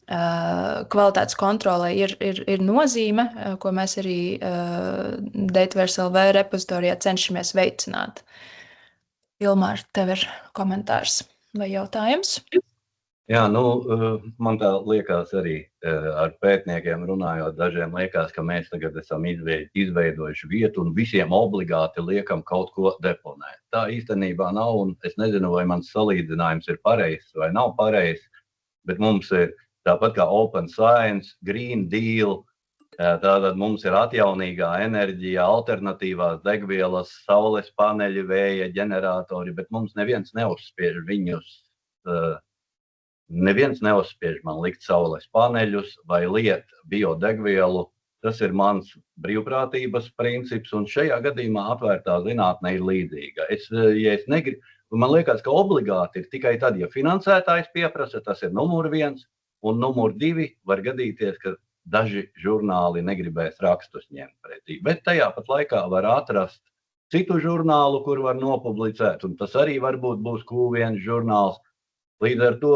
kvalitātes kontrolē ir nozīme, ko mēs arī Dataverse LV repozitorijā cenšamies veicināt. Ilmār, tev ir komentārs vai jautājums? Jā, man tā liekas arī ar pētniekiem runājot, dažiem liekas, ka mēs tagad esam izveidojuši vietu un visiem obligāti liekam kaut ko deponēt. Tā īstenībā nav, un es nezinu, vai mans salīdzinājums ir pareizs vai nav pareizs, bet mums ir tāpat kā Open Science, Green Deal, tātad mums ir atjaunīgā enerģija, alternatīvās degvielas, saules paneļi, vēja ģeneratori, bet mums neviens neuzspiež viņus. Neviens neuzspiež man likt saules paneļus vai liet biodegvielu. Tas ir mans brīvprātības princips, un šajā gadījumā atvērtā zinātne ir līdzīga. Man liekas, ka obligāti ir tikai tad, ja finansētājs pieprasa, tas ir numur 1, un numur 2 var gadīties, ka daži žurnāli negribēs rakstus ņemt pretī. Bet tajā pat laikā var atrast citu žurnālu, kur var nopublicēt, un tas arī varbūt būs Q1 žurnāls. Līdz ar to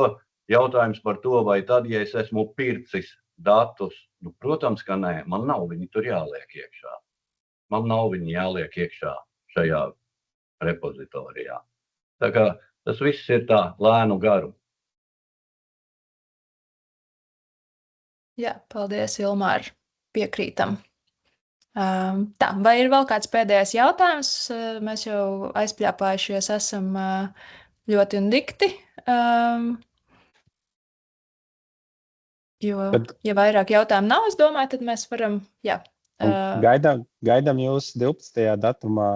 jautājums par to, vai tad, ja es esmu pircis datus, protams, ka nē, man nav viņi tur jāliek iekšā. Man nav viņi jāliek iekšā šajā repozitorijā. Tā kā tas viss ir tā lēnu garu. Jā, paldies, Ilmār, piekrītam. Tā, vai ir vēl kāds pēdējais jautājums? Mēs jau aizpļāpājušies esam ļoti un dikti. Jo, ja vairāk jautājumu nav, es domāju, tad mēs varam, Gaidām jūs 12. datumā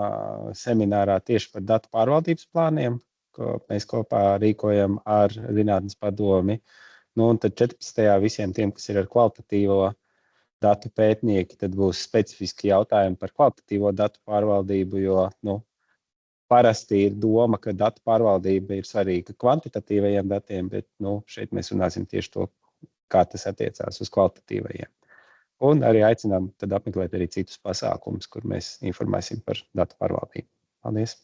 seminārā tieši par datu pārvaldības plāniem, ko mēs kopā rīkojam ar Zinātnes padomi. Un tad 14. visiem tiem, kas ir ar kvalitatīvo datu pētnieki, tad būs specifiski jautājumi par kvalitatīvo datu pārvaldību, jo parasti ir doma, ka datu pārvaldība ir svarīga kvantitatīvajiem datiem, bet šeit mēs runāsim tieši to, kā tas attiecās uz kvalitatīvajiem. Un arī aicinām tad apmeklēt arī citus pasākumus, kur mēs informēsim par datu pārvaldību. Paldies!